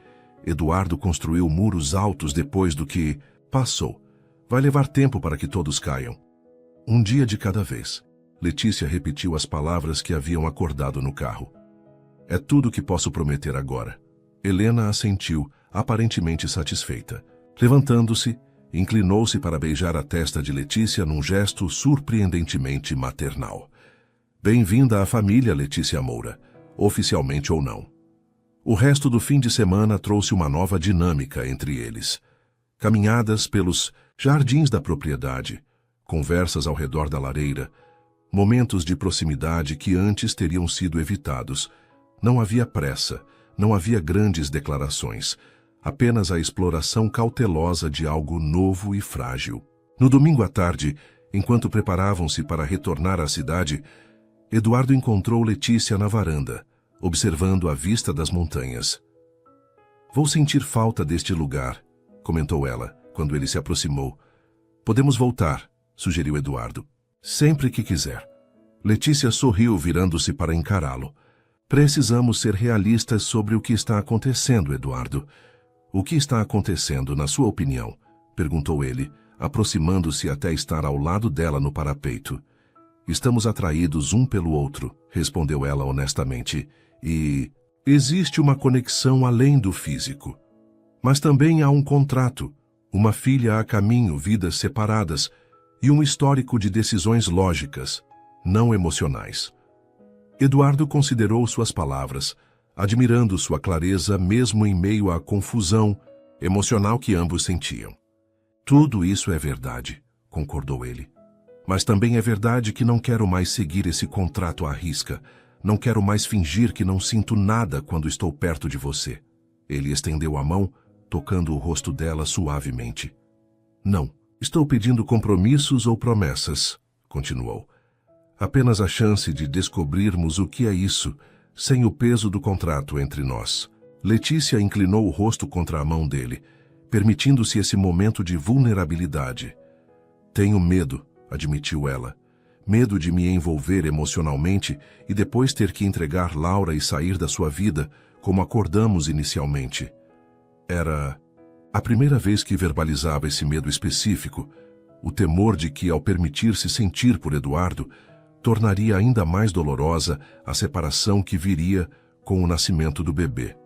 Eduardo construiu muros altos depois do que passou. Vai levar tempo para que todos caiam. Um dia de cada vez." Letícia repetiu as palavras que haviam acordado no carro. "É tudo que posso prometer agora." Helena assentiu, aparentemente satisfeita. Levantando-se, inclinou-se para beijar a testa de Letícia num gesto surpreendentemente maternal. "Bem-vinda à família, Letícia Moura, oficialmente ou não." O resto do fim de semana trouxe uma nova dinâmica entre eles. Caminhadas pelos jardins da propriedade, conversas ao redor da lareira, momentos de proximidade que antes teriam sido evitados. Não havia pressa, não havia grandes declarações, apenas a exploração cautelosa de algo novo e frágil. No domingo à tarde, enquanto preparavam-se para retornar à cidade, Eduardo encontrou Letícia na varanda, observando a vista das montanhas. "Vou sentir falta deste lugar", comentou ela, quando ele se aproximou. "Podemos voltar", sugeriu Eduardo. "Sempre que quiser." Letícia sorriu, virando-se para encará-lo. "Precisamos ser realistas sobre o que está acontecendo, Eduardo." "O que está acontecendo, na sua opinião?" perguntou ele, aproximando-se até estar ao lado dela no parapeito. "Estamos atraídos um pelo outro", respondeu ela honestamente. "E existe uma conexão além do físico. Mas também há um contrato, uma filha a caminho, vidas separadas, e um histórico de decisões lógicas, não emocionais." Eduardo considerou suas palavras, admirando sua clareza mesmo em meio à confusão emocional que ambos sentiam. "Tudo isso é verdade", concordou ele. "Mas também é verdade que não quero mais seguir esse contrato à risca. Não quero mais fingir que não sinto nada quando estou perto de você. Ele estendeu a mão, tocando o rosto dela suavemente. Não, estou pedindo compromissos ou promessas, continuou. Apenas a chance de descobrirmos o que é isso, sem o peso do contrato entre nós. Letícia inclinou o rosto contra a mão dele, permitindo-se esse momento de vulnerabilidade. Tenho medo, admitiu ela. Medo de me envolver emocionalmente e depois ter que entregar Laura e sair da sua vida, como acordamos inicialmente. Era a primeira vez que verbalizava esse medo específico, o temor de que, ao permitir-se sentir por Eduardo, tornaria ainda mais dolorosa a separação que viria com o nascimento do bebê.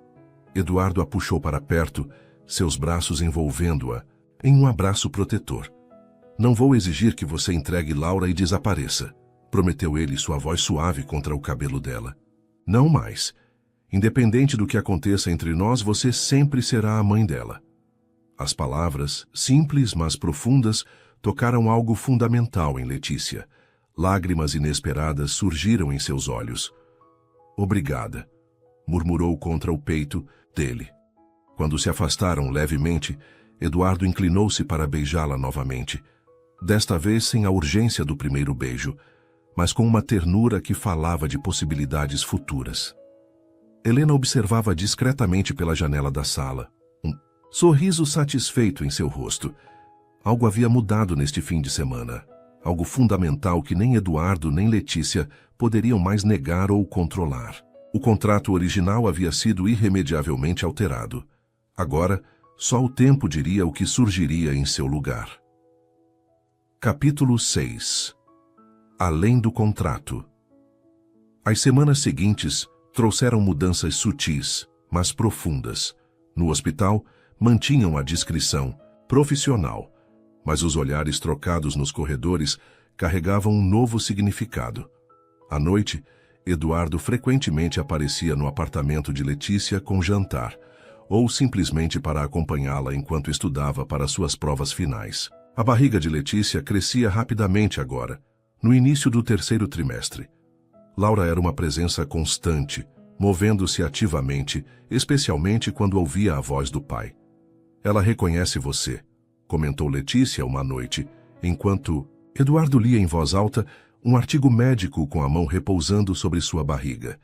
Eduardo a puxou para perto, seus braços envolvendo-a, em um abraço protetor. Não vou exigir que você entregue Laura e desapareça, prometeu ele, sua voz suave contra o cabelo dela. Não mais. Independente do que aconteça entre nós, você sempre será a mãe dela. As palavras, simples mas profundas, tocaram algo fundamental em Letícia. Lágrimas inesperadas surgiram em seus olhos. Obrigada, murmurou contra o peito dele. Quando se afastaram levemente, Eduardo inclinou-se para beijá-la novamente. Desta vez sem a urgência do primeiro beijo, mas com uma ternura que falava de possibilidades futuras. Helena observava discretamente pela janela da sala, um sorriso satisfeito em seu rosto. Algo havia mudado neste fim de semana, algo fundamental que nem Eduardo nem Letícia poderiam mais negar ou controlar. O contrato original havia sido irremediavelmente alterado. Agora, só o tempo diria o que surgiria em seu lugar. Capítulo 6. Além do contrato. As semanas seguintes trouxeram mudanças sutis, mas profundas. No hospital, mantinham a discrição profissional, mas os olhares trocados nos corredores carregavam um novo significado. À noite, Eduardo frequentemente aparecia no apartamento de Letícia com jantar, ou simplesmente para acompanhá-la enquanto estudava para suas provas finais. A barriga de Letícia crescia rapidamente agora, no início do terceiro trimestre. Laura era uma presença constante, movendo-se ativamente, especialmente quando ouvia a voz do pai. Ela reconhece você, comentou Letícia uma noite, enquanto Eduardo lia em voz alta um artigo médico com a mão repousando sobre sua barriga.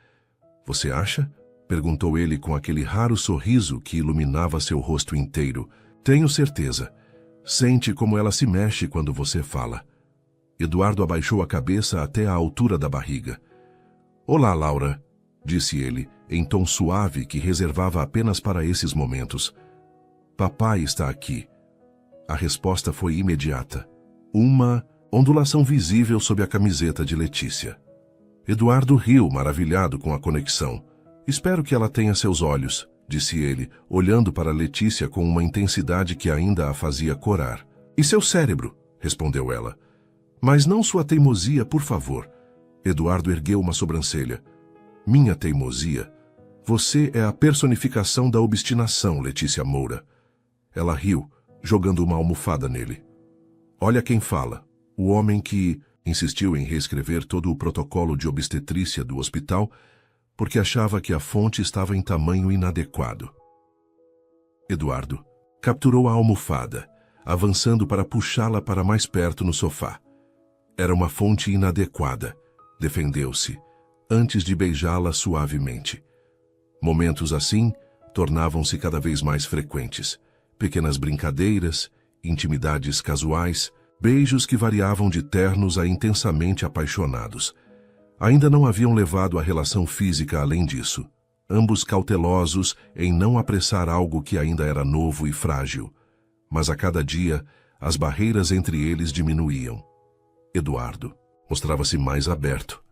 Você acha? Perguntou ele com aquele raro sorriso que iluminava seu rosto inteiro. Tenho certeza. Sente como ela se mexe quando você fala. Eduardo abaixou a cabeça até a altura da barriga. Olá, Laura, disse ele, em tom suave que reservava apenas para esses momentos. Papai está aqui. A resposta foi imediata. Uma ondulação visível sob a camiseta de Letícia. Eduardo riu, maravilhado com a conexão. Espero que ela tenha seus olhos, disse ele, olhando para Letícia com uma intensidade que ainda a fazia corar. E seu cérebro, respondeu ela. Mas não sua teimosia, por favor. Eduardo ergueu uma sobrancelha. Minha teimosia? Você é a personificação da obstinação, Letícia Moura. Ela riu, jogando uma almofada nele. Olha quem fala. O homem que insistiu em reescrever todo o protocolo de obstetrícia do hospital porque achava que a fonte estava em tamanho inadequado. Eduardo capturou a almofada, avançando para puxá-la para mais perto no sofá. Era uma fonte inadequada, defendeu-se, antes de beijá-la suavemente. Momentos assim tornavam-se cada vez mais frequentes. Pequenas brincadeiras, intimidades casuais, beijos que variavam de ternos a intensamente apaixonados. Ainda não haviam levado a relação física além disso, ambos cautelosos em não apressar algo que ainda era novo e frágil. Mas a cada dia, as barreiras entre eles diminuíam. Eduardo mostrava-se mais aberto,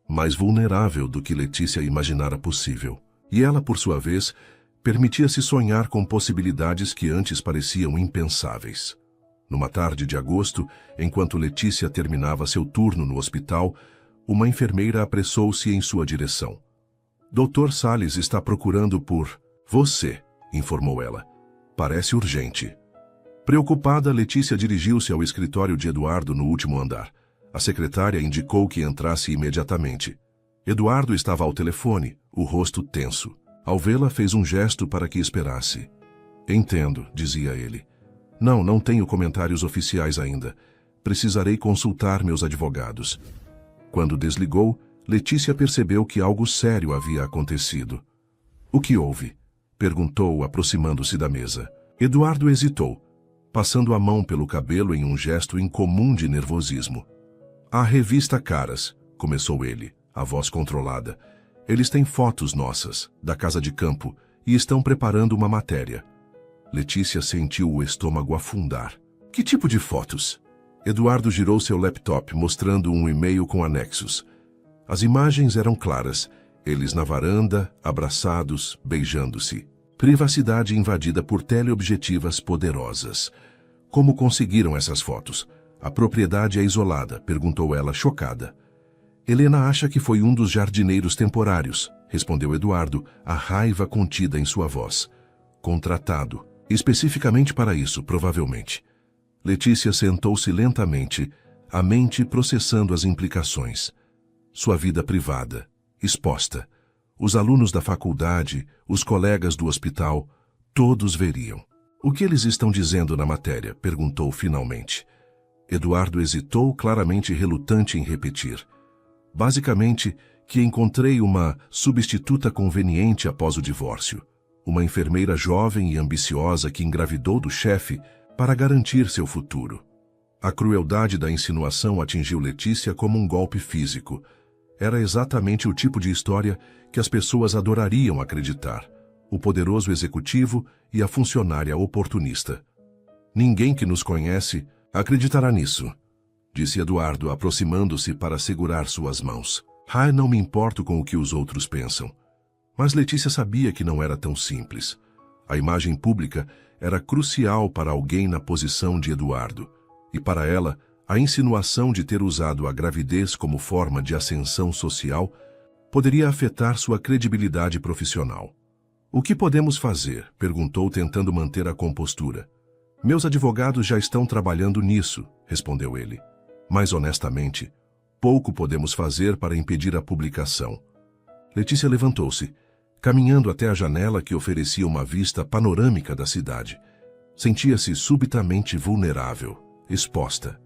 mais vulnerável do que Letícia imaginara possível. E ela, por sua vez, permitia-se sonhar com possibilidades que antes pareciam impensáveis. Numa tarde de agosto, enquanto Letícia terminava seu turno no hospital, uma enfermeira apressou-se em sua direção. Dr. Salles está procurando por você, informou ela. Parece urgente. Preocupada, Letícia dirigiu-se ao escritório de Eduardo no último andar. A secretária indicou que entrasse imediatamente. Eduardo estava ao telefone, o rosto tenso. Ao vê-la, fez um gesto para que esperasse. Entendo, dizia ele. Não tenho comentários oficiais ainda. Precisarei consultar meus advogados. Quando desligou, Letícia percebeu que algo sério havia acontecido. O que houve? Perguntou, aproximando-se da mesa. Eduardo hesitou, passando a mão pelo cabelo em um gesto incomum de nervosismo. A revista Caras, começou ele, a voz controlada. Eles têm fotos nossas, da casa de campo, e estão preparando uma matéria. Letícia sentiu o estômago afundar. Que tipo de fotos? Eduardo girou seu laptop, mostrando um e-mail com anexos. As imagens eram claras, eles na varanda, abraçados, beijando-se. Privacidade invadida por teleobjetivas poderosas. Como conseguiram essas fotos? A propriedade é isolada, perguntou ela, chocada. Helena acha que foi um dos jardineiros temporários, respondeu Eduardo, a raiva contida em sua voz. Contratado. Especificamente para isso, provavelmente. Letícia sentou-se lentamente, a mente processando as implicações. Sua vida privada, exposta. Os alunos da faculdade, os colegas do hospital, todos veriam. O que eles estão dizendo na matéria? Perguntou finalmente. Eduardo hesitou, claramente relutante em repetir. Basicamente, que encontrei uma substituta conveniente após o divórcio. Uma enfermeira jovem e ambiciosa que engravidou do chefe para garantir seu futuro. A crueldade da insinuação atingiu Letícia como um golpe físico. Era exatamente o tipo de história que as pessoas adorariam acreditar. O poderoso executivo e a funcionária oportunista. Ninguém que nos conhece acreditará nisso, disse Eduardo, aproximando-se para segurar suas mãos. Não me importo com o que os outros pensam. Mas Letícia sabia que não era tão simples. A imagem pública era crucial para alguém na posição de Eduardo. E para ela, a insinuação de ter usado a gravidez como forma de ascensão social poderia afetar sua credibilidade profissional. O que podemos fazer? Perguntou, tentando manter a compostura. Meus advogados já estão trabalhando nisso, respondeu ele. Mas, honestamente, pouco podemos fazer para impedir a publicação. Letícia levantou-se, caminhando até a janela que oferecia uma vista panorâmica da cidade. Sentia-se subitamente vulnerável, exposta.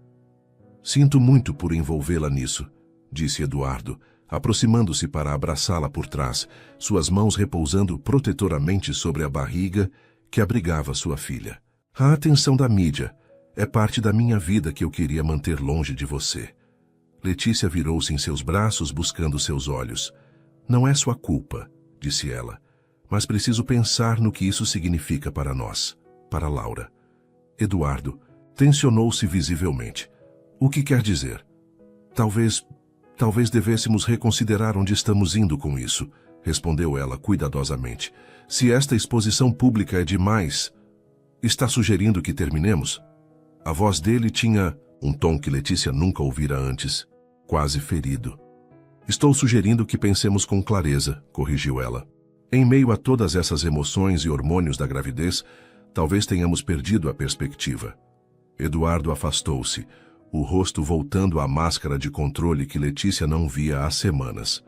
Sinto muito por envolvê-la nisso, disse Eduardo, aproximando-se para abraçá-la por trás, suas mãos repousando protetoramente sobre a barriga que abrigava sua filha. A atenção da mídia é parte da minha vida que eu queria manter longe de você. Letícia virou-se em seus braços, buscando seus olhos. Não é sua culpa, disse ela, mas preciso pensar no que isso significa para nós, para Laura. Eduardo tensionou-se visivelmente. O que quer dizer? Talvez devêssemos reconsiderar onde estamos indo com isso, respondeu ela cuidadosamente. Se esta exposição pública é demais, está sugerindo que terminemos? A voz dele tinha um tom que Letícia nunca ouvira antes, quase ferido. Estou sugerindo que pensemos com clareza, corrigiu ela. Em meio a todas essas emoções e hormônios da gravidez, talvez tenhamos perdido a perspectiva. Eduardo afastou-se, o rosto voltando à máscara de controle que Letícia não via há semanas.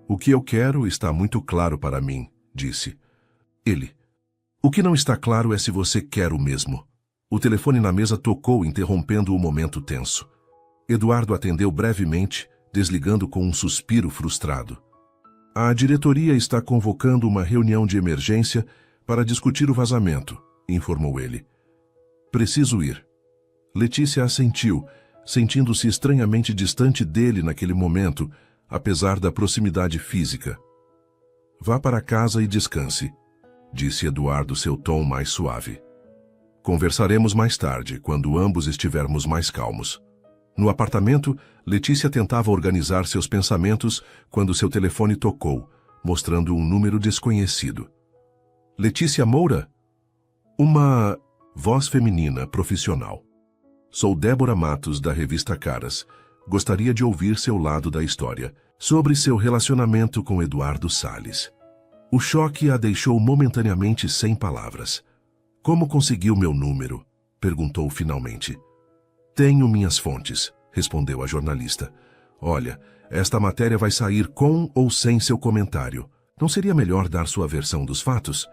O que eu quero está muito claro para mim, disse. Ele. O que não está claro é se você quer o mesmo. O telefone na mesa tocou, interrompendo o momento tenso. Eduardo atendeu brevemente, desligando com um suspiro frustrado. A diretoria está convocando uma reunião de emergência para discutir o vazamento, informou ele. Preciso ir. Letícia assentiu, sentindo-se estranhamente distante dele naquele momento, apesar da proximidade física. Vá para casa e descanse, disse Eduardo, seu tom mais suave. Conversaremos mais tarde, quando ambos estivermos mais calmos. No apartamento, Letícia tentava organizar seus pensamentos quando seu telefone tocou, mostrando um número desconhecido. Letícia Moura? Uma voz feminina profissional. Sou Débora Matos, da revista Caras. Gostaria de ouvir seu lado da história, sobre seu relacionamento com Eduardo Salles. O choque a deixou momentaneamente sem palavras. Como conseguiu meu número? Perguntou finalmente. Tenho minhas fontes, respondeu a jornalista. Olha, esta matéria vai sair com ou sem seu comentário. Não seria melhor dar sua versão dos fatos?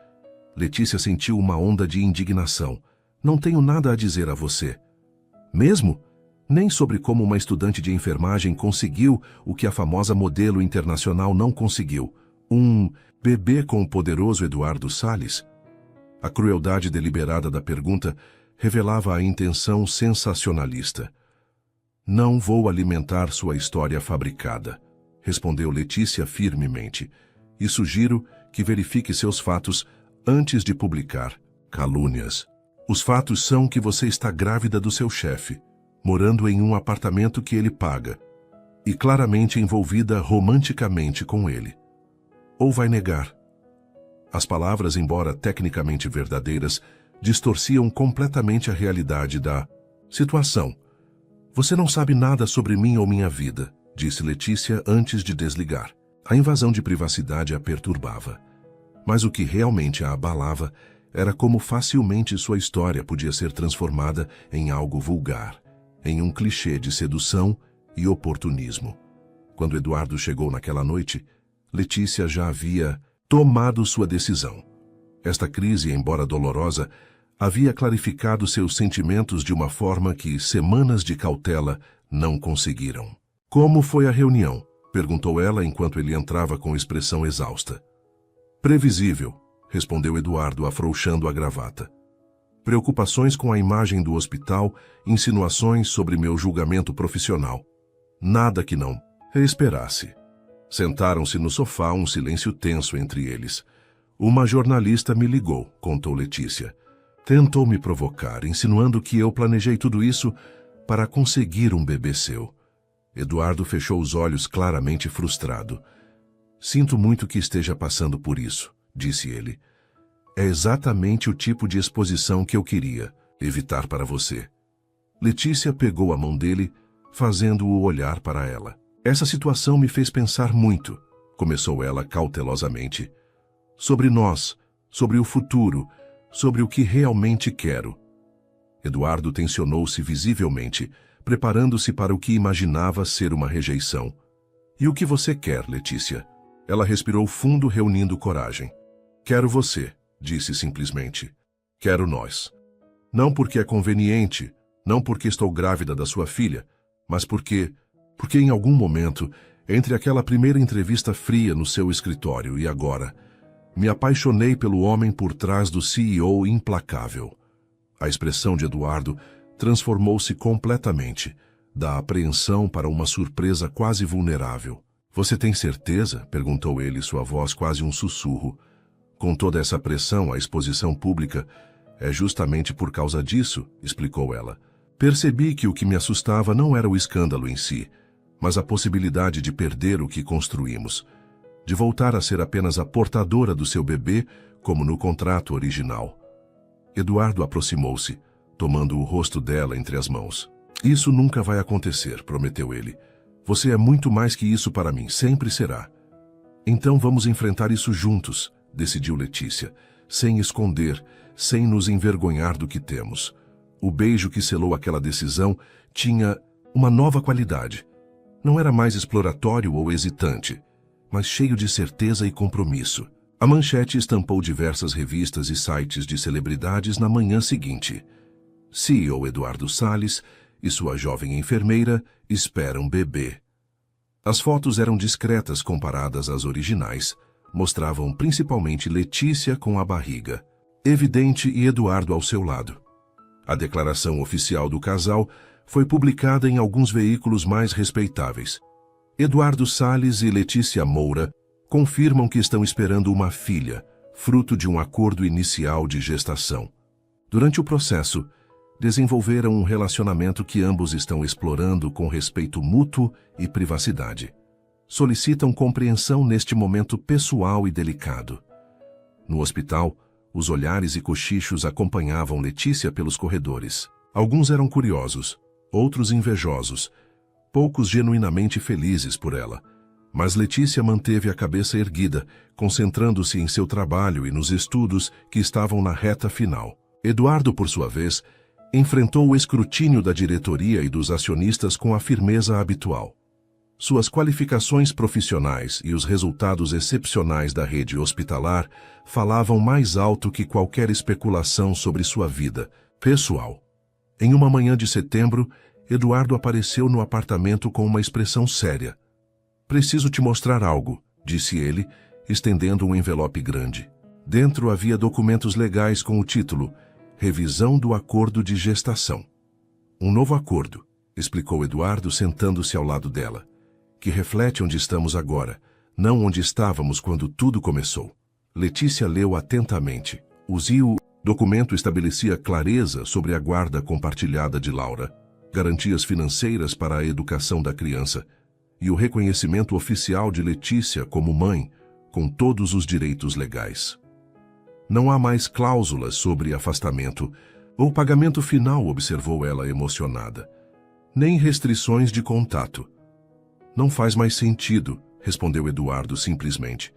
Letícia sentiu uma onda de indignação. Não tenho nada a dizer a você. Mesmo? Nem sobre como uma estudante de enfermagem conseguiu o que a famosa modelo internacional não conseguiu. Um bebê com o poderoso Eduardo Salles? A crueldade deliberada da pergunta revelava a intenção sensacionalista. Não vou alimentar sua história fabricada, respondeu Letícia firmemente, e sugiro que verifique seus fatos antes de publicar calúnias. Os fatos são que você está grávida do seu chefe, morando em um apartamento que ele paga, e claramente envolvida romanticamente com ele. Ou vai negar? As palavras, embora tecnicamente verdadeiras, distorciam completamente a realidade da situação. Você não sabe nada sobre mim ou minha vida, disse Letícia antes de desligar. A invasão de privacidade a perturbava. Mas o que realmente a abalava era como facilmente sua história podia ser transformada em algo vulgar, em um clichê de sedução e oportunismo. Quando Eduardo chegou naquela noite, Letícia já havia tomado sua decisão. Esta crise, embora dolorosa, havia clarificado seus sentimentos de uma forma que semanas de cautela não conseguiram. Como foi a reunião? Perguntou ela enquanto ele entrava com expressão exausta. Previsível, respondeu Eduardo afrouxando a gravata. Preocupações com a imagem do hospital, insinuações sobre meu julgamento profissional. Nada que não esperasse. Sentaram-se no sofá, um silêncio tenso entre eles. Uma jornalista me ligou, contou Letícia. Tentou me provocar, insinuando que eu planejei tudo isso para conseguir um bebê seu. Eduardo fechou os olhos claramente frustrado. Sinto muito que esteja passando por isso, disse ele. É exatamente o tipo de exposição que eu queria evitar para você. Letícia pegou a mão dele, fazendo-o olhar para ela. Essa situação me fez pensar muito, começou ela cautelosamente. Sobre nós, sobre o futuro, sobre o que realmente quero. Eduardo tensionou-se visivelmente, preparando-se para o que imaginava ser uma rejeição. E o que você quer, Letícia? Ela respirou fundo, reunindo coragem. Quero você, disse simplesmente. Quero nós. Não porque é conveniente, não porque estou grávida da sua filha, mas porque em algum momento, entre aquela primeira entrevista fria no seu escritório e agora, me apaixonei pelo homem por trás do CEO implacável. A expressão de Eduardo transformou-se completamente, da apreensão para uma surpresa quase vulnerável. Você tem certeza? Perguntou ele, sua voz quase um sussurro. Com toda essa pressão, a exposição pública é justamente por causa disso, explicou ela. Percebi que o que me assustava não era o escândalo em si, mas a possibilidade de perder o que construímos, de voltar a ser apenas a portadora do seu bebê, como no contrato original. Eduardo aproximou-se, tomando o rosto dela entre as mãos. Isso nunca vai acontecer, prometeu ele. Você é muito mais que isso para mim, sempre será. Então vamos enfrentar isso juntos, decidiu Letícia, sem esconder, sem nos envergonhar do que temos. O beijo que selou aquela decisão tinha uma nova qualidade. Não era mais exploratório ou hesitante, mas cheio de certeza e compromisso. A manchete estampou diversas revistas e sites de celebridades na manhã seguinte. CEO Eduardo Salles e sua jovem enfermeira esperam bebê. As fotos eram discretas comparadas às originais, mostravam principalmente Letícia com a barriga, evidente, e Eduardo ao seu lado. A declaração oficial do casal foi publicada em alguns veículos mais respeitáveis. Eduardo Salles e Letícia Moura confirmam que estão esperando uma filha, fruto de um acordo inicial de gestação. Durante o processo, desenvolveram um relacionamento que ambos estão explorando com respeito mútuo e privacidade. Solicitam compreensão neste momento pessoal e delicado. No hospital, os olhares e cochichos acompanhavam Letícia pelos corredores. Alguns eram curiosos, outros invejosos, poucos genuinamente felizes por ela. Mas Letícia manteve a cabeça erguida, concentrando-se em seu trabalho e nos estudos que estavam na reta final. Eduardo, por sua vez, enfrentou o escrutínio da diretoria e dos acionistas com a firmeza habitual. Suas qualificações profissionais e os resultados excepcionais da rede hospitalar falavam mais alto que qualquer especulação sobre sua vida pessoal. Em uma manhã de setembro, Eduardo apareceu no apartamento com uma expressão séria. "Preciso te mostrar algo", disse ele, estendendo um envelope grande. Dentro havia documentos legais com o título Revisão do Acordo de Gestação. "Um novo acordo", explicou Eduardo, sentando-se ao lado dela, "que reflete onde estamos agora, não onde estávamos quando tudo começou." Letícia leu atentamente. O documento estabelecia clareza sobre a guarda compartilhada de Laura, garantias financeiras para a educação da criança e o reconhecimento oficial de Letícia como mãe, com todos os direitos legais. "Não há mais cláusulas sobre afastamento ou pagamento final", observou ela emocionada. "Nem restrições de contato." "Não faz mais sentido", respondeu Eduardo simplesmente.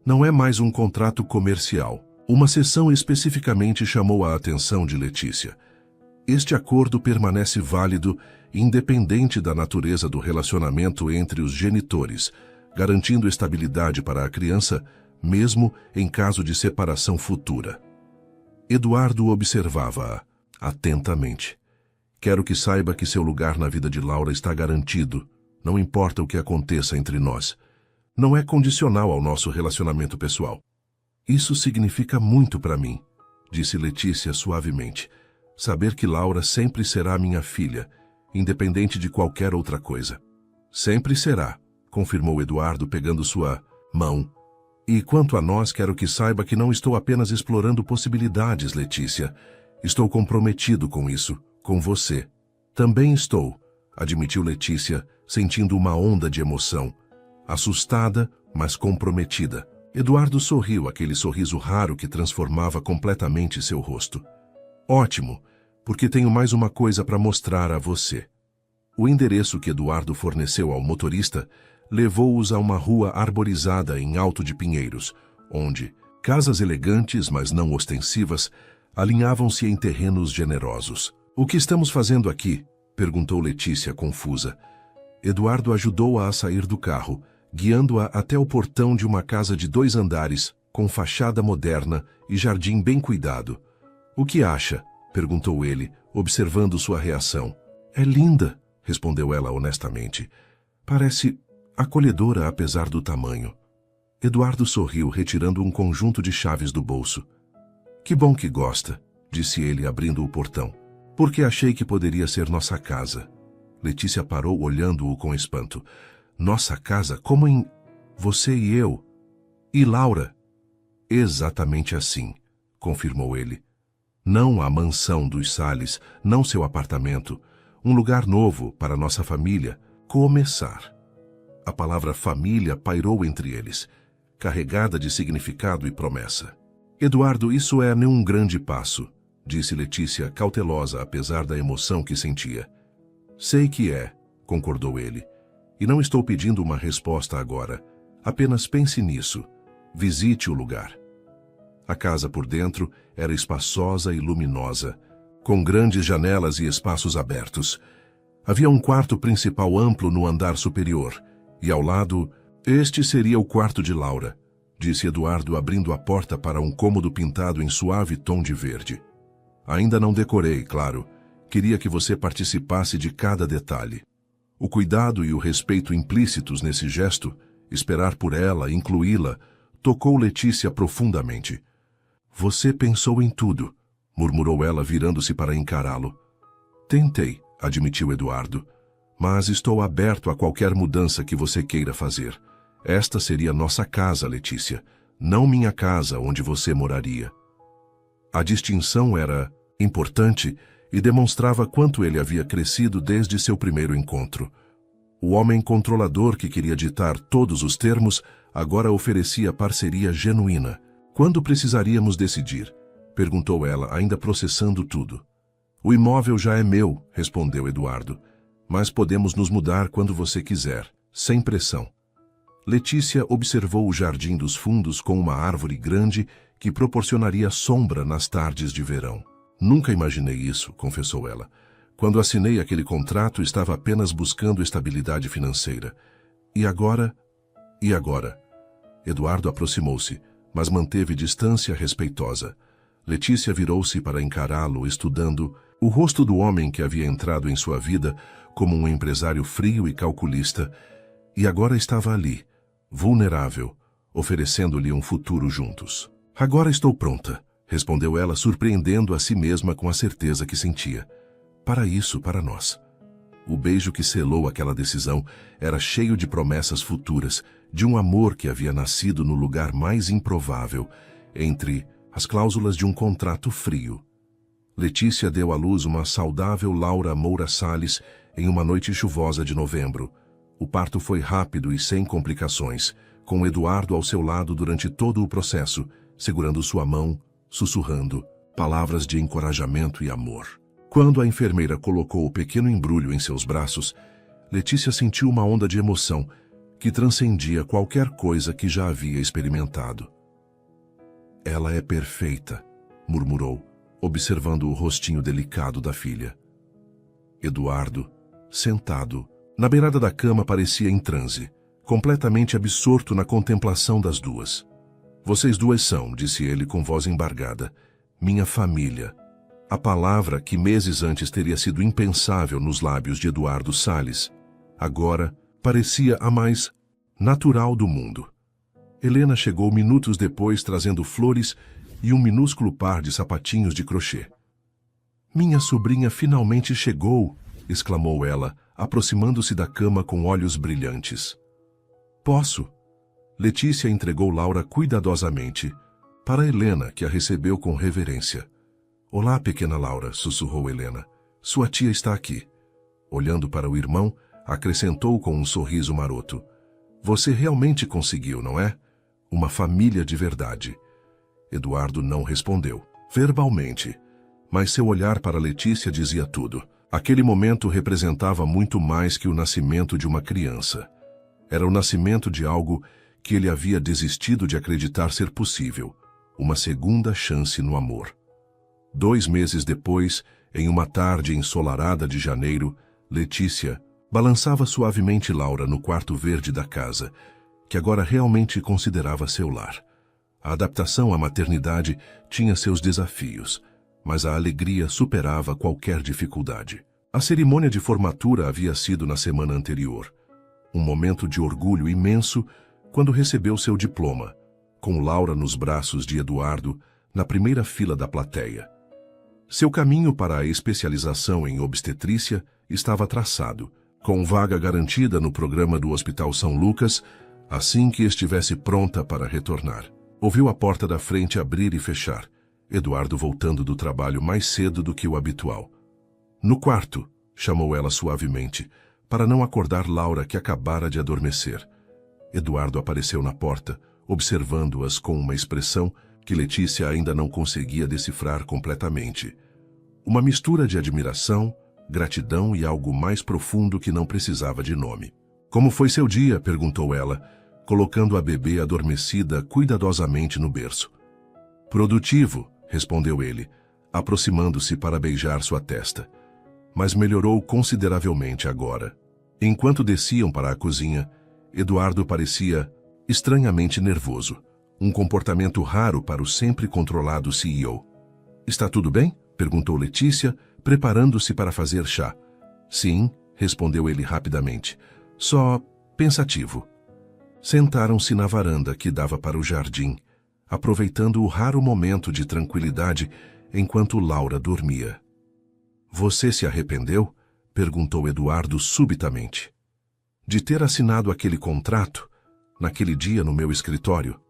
"Não é mais um contrato comercial." Uma seção especificamente chamou a atenção de Letícia. "Este acordo permanece válido, independente da natureza do relacionamento entre os genitores, garantindo estabilidade para a criança, mesmo em caso de separação futura." Eduardo observava-a atentamente. "Quero que saiba que seu lugar na vida de Laura está garantido, não importa o que aconteça entre nós. Não é condicional ao nosso relacionamento pessoal." "Isso significa muito para mim", disse Letícia suavemente. "Saber que Laura sempre será minha filha, independente de qualquer outra coisa." "Sempre será", confirmou Eduardo, pegando sua mão. "E quanto a nós, quero que saiba que não estou apenas explorando possibilidades, Letícia. Estou comprometido com isso, com você." "Também estou", admitiu Letícia, sentindo uma onda de emoção. Assustada, mas comprometida. Eduardo sorriu, aquele sorriso raro que transformava completamente seu rosto. "Ótimo, porque tenho mais uma coisa para mostrar a você." O endereço que Eduardo forneceu ao motorista levou-os a uma rua arborizada em Alto de Pinheiros, onde casas elegantes, mas não ostensivas, alinhavam-se em terrenos generosos. "O que estamos fazendo aqui?", perguntou Letícia, confusa. Eduardo ajudou-a a sair do carro, guiando-a até o portão de uma casa de 2 andares, com fachada moderna e jardim bem cuidado. "O que acha?", perguntou ele, observando sua reação. "É linda", respondeu ela honestamente. "Parece acolhedora apesar do tamanho." Eduardo sorriu, retirando um conjunto de chaves do bolso. "Que bom que gosta", disse ele, abrindo o portão. "Porque achei que poderia ser nossa casa." Letícia parou, olhando-o com espanto. "Nossa casa? Como em... você e eu? E Laura?" "Exatamente assim", confirmou ele. "Não a mansão dos Salles, não seu apartamento. Um lugar novo para nossa família começar." A palavra família pairou entre eles, carregada de significado e promessa. "Eduardo, isso é um grande passo", disse Letícia, cautelosa apesar da emoção que sentia. "Sei que é", concordou ele. "E não estou pedindo uma resposta agora. Apenas pense nisso. Visite o lugar." A casa por dentro era espaçosa e luminosa, com grandes janelas e espaços abertos. Havia um quarto principal amplo no andar superior, e ao lado, "Este seria o quarto de Laura", disse Eduardo, abrindo a porta para um cômodo pintado em suave tom de verde. "Ainda não decorei, claro. Queria que você participasse de cada detalhe." O cuidado e o respeito implícitos nesse gesto, esperar por ela, incluí-la, tocou Letícia profundamente. "Você pensou em tudo", murmurou ela, virando-se para encará-lo. "Tentei", admitiu Eduardo, "mas estou aberto a qualquer mudança que você queira fazer. Esta seria nossa casa, Letícia, não minha casa onde você moraria." A distinção era importante e demonstrava quanto ele havia crescido desde seu primeiro encontro. O homem controlador que queria ditar todos os termos agora oferecia parceria genuína. "Quando precisaríamos decidir?", perguntou ela, ainda processando tudo. "O imóvel já é meu", respondeu Eduardo, "mas podemos nos mudar quando você quiser, sem pressão." Letícia observou o jardim dos fundos com uma árvore grande que proporcionaria sombra nas tardes de verão. "Nunca imaginei isso", confessou ela. "Quando assinei aquele contrato, estava apenas buscando estabilidade financeira. E agora? E agora? Eduardo aproximou-se, mas manteve distância respeitosa. Letícia virou-se para encará-lo, estudando o rosto do homem que havia entrado em sua vida como um empresário frio e calculista, e agora estava ali, vulnerável, oferecendo-lhe um futuro juntos. Agora estou pronta, respondeu ela, surpreendendo a si mesma com a certeza que sentia. Para isso, para nós. O beijo que selou aquela decisão era cheio de promessas futuras, de um amor que havia nascido no lugar mais improvável, entre as cláusulas de um contrato frio. Letícia deu à luz uma saudável Laura Moura Salles em uma noite chuvosa de novembro. O parto foi rápido e sem complicações, com Eduardo ao seu lado durante todo o processo, segurando sua mão, sussurrando palavras de encorajamento e amor. Quando a enfermeira colocou o pequeno embrulho em seus braços, Letícia sentiu uma onda de emoção que transcendia qualquer coisa que já havia experimentado. Ela é perfeita, murmurou, observando o rostinho delicado da filha. Eduardo, sentado, na beirada da cama, parecia em transe, completamente absorto na contemplação das duas. Vocês duas são, disse ele com voz embargada, minha família. A palavra que meses antes teria sido impensável nos lábios de Eduardo Salles, agora parecia a mais natural do mundo. Helena chegou minutos depois trazendo flores e um minúsculo par de sapatinhos de crochê. Minha sobrinha finalmente chegou, exclamou ela, aproximando-se da cama com olhos brilhantes. Posso? Letícia entregou Laura cuidadosamente para Helena, que a recebeu com reverência. Olá, pequena Laura, sussurrou Helena. Sua tia está aqui. Olhando para o irmão, acrescentou com um sorriso maroto. Você realmente conseguiu, não é? Uma família de verdade. Eduardo não respondeu, verbalmente, mas seu olhar para Letícia dizia tudo. Aquele momento representava muito mais que o nascimento de uma criança. Era o nascimento de algo que ele havia desistido de acreditar ser possível, uma segunda chance no amor. 2 meses depois, em uma tarde ensolarada de janeiro, Letícia balançava suavemente Laura no quarto verde da casa, que agora realmente considerava seu lar. A adaptação à maternidade tinha seus desafios, mas a alegria superava qualquer dificuldade. A cerimônia de formatura havia sido na semana anterior. Um momento de orgulho imenso quando recebeu seu diploma, com Laura nos braços de Eduardo, na primeira fila da plateia. Seu caminho para a especialização em obstetrícia estava traçado, com vaga garantida no programa do Hospital São Lucas, assim que estivesse pronta para retornar. Ouviu a porta da frente abrir e fechar, Eduardo voltando do trabalho mais cedo do que o habitual. No quarto, chamou ela suavemente, para não acordar Laura, que acabara de adormecer. Eduardo apareceu na porta, observando-as com uma expressão que Letícia ainda não conseguia decifrar completamente. Uma mistura de admiração, gratidão e algo mais profundo que não precisava de nome. Como foi seu dia? Perguntou ela, colocando a bebê adormecida cuidadosamente no berço. Produtivo, respondeu ele, aproximando-se para beijar sua testa. Mas melhorou consideravelmente agora. Enquanto desciam para a cozinha, Eduardo parecia estranhamente nervoso, um comportamento raro para o sempre controlado CEO. Está tudo bem? Perguntou Letícia, preparando-se para fazer chá. Sim, respondeu ele rapidamente. Só pensativo. Sentaram-se na varanda que dava para o jardim, aproveitando o raro momento de tranquilidade enquanto Laura dormia. Você se arrependeu? Perguntou Eduardo subitamente. De ter assinado aquele contrato, naquele dia no meu escritório?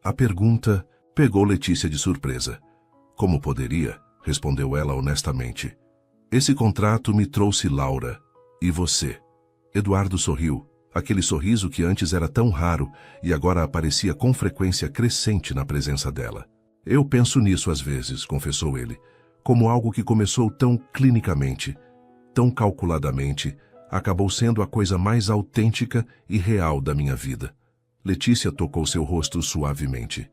A pergunta pegou Letícia de surpresa. Como poderia? Respondeu ela honestamente. Esse contrato me trouxe Laura. E você? Eduardo sorriu, aquele sorriso que antes era tão raro e agora aparecia com frequência crescente na presença dela. Eu penso nisso às vezes, confessou ele, como algo que começou tão clinicamente, tão calculadamente, acabou sendo a coisa mais autêntica e real da minha vida. Letícia tocou seu rosto suavemente.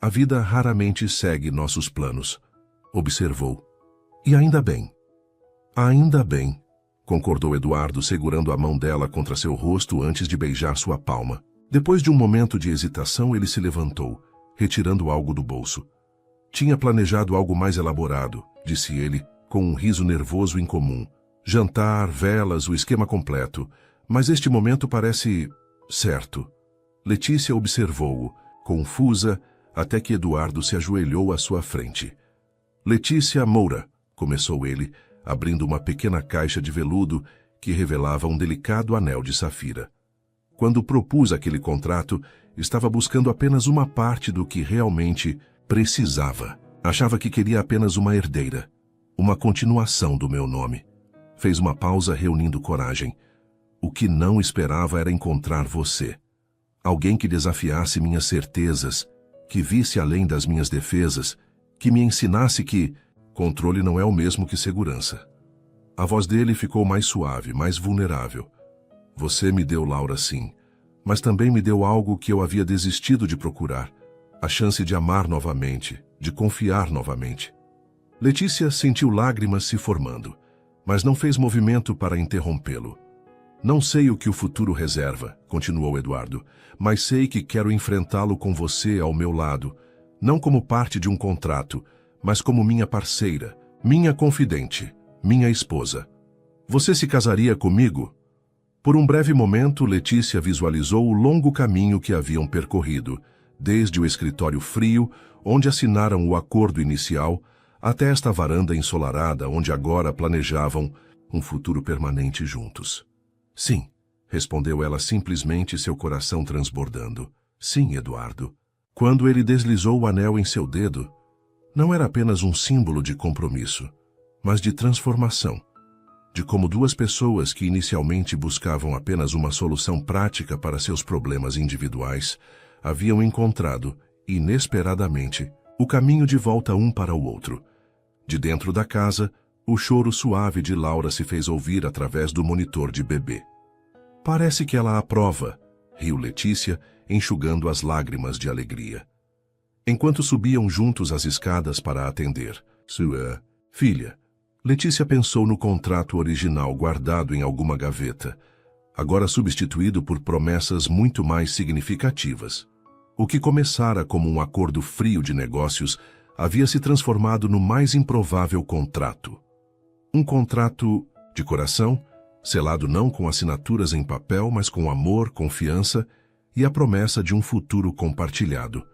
A vida raramente segue nossos planos, observou. E ainda bem. Ainda bem, concordou Eduardo, segurando a mão dela contra seu rosto antes de beijar sua palma. Depois de um momento de hesitação, ele se levantou, retirando algo do bolso. Tinha planejado algo mais elaborado, disse ele, com um riso nervoso incomum. Jantar, velas, o esquema completo. Mas este momento parece certo. Letícia observou-o, confusa, até que Eduardo se ajoelhou à sua frente. Letícia Moura, começou ele, abrindo uma pequena caixa de veludo que revelava um delicado anel de safira. Quando propus aquele contrato, estava buscando apenas uma parte do que realmente precisava. Achava que queria apenas uma herdeira, uma continuação do meu nome. Fez uma pausa, reunindo coragem. O que não esperava era encontrar você. Alguém que desafiasse minhas certezas, que visse além das minhas defesas, que me ensinasse que controle não é o mesmo que segurança. A voz dele ficou mais suave, mais vulnerável. Você me deu, Laura, sim, mas também me deu algo que eu havia desistido de procurar. A chance de amar novamente, de confiar novamente. Letícia sentiu lágrimas se formando, mas não fez movimento para interrompê-lo. Não sei o que o futuro reserva, continuou Eduardo, mas sei que quero enfrentá-lo com você ao meu lado, não como parte de um contrato, mas como minha parceira, minha confidente, minha esposa. Você se casaria comigo? Por um breve momento, Letícia visualizou o longo caminho que haviam percorrido, desde o escritório frio, onde assinaram o acordo inicial, até esta varanda ensolarada, onde agora planejavam um futuro permanente juntos. Sim, respondeu ela simplesmente, seu coração transbordando. Sim, Eduardo. Quando ele deslizou o anel em seu dedo, não era apenas um símbolo de compromisso, mas de transformação, de como duas pessoas que inicialmente buscavam apenas uma solução prática para seus problemas individuais, haviam encontrado, inesperadamente, o caminho de volta um para o outro. De dentro da casa, o choro suave de Laura se fez ouvir através do monitor de bebê. Parece que ela aprova, riu Letícia, enxugando as lágrimas de alegria. Enquanto subiam juntos as escadas para atender sua filha, Letícia pensou no contrato original guardado em alguma gaveta, agora substituído por promessas muito mais significativas. O que começara como um acordo frio de negócios havia se transformado no mais improvável contrato. Um contrato de coração, selado não com assinaturas em papel, mas com amor, confiança e a promessa de um futuro compartilhado.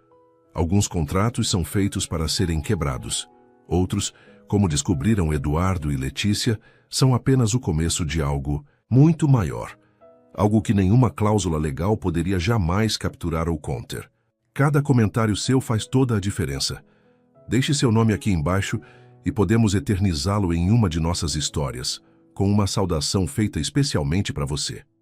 Alguns contratos são feitos para serem quebrados. Outros, como descobriram Eduardo e Letícia, são apenas o começo de algo muito maior. Algo que nenhuma cláusula legal poderia jamais capturar ou conter. Cada comentário seu faz toda a diferença. Deixe seu nome aqui embaixo e podemos eternizá-lo em uma de nossas histórias, com uma saudação feita especialmente para você.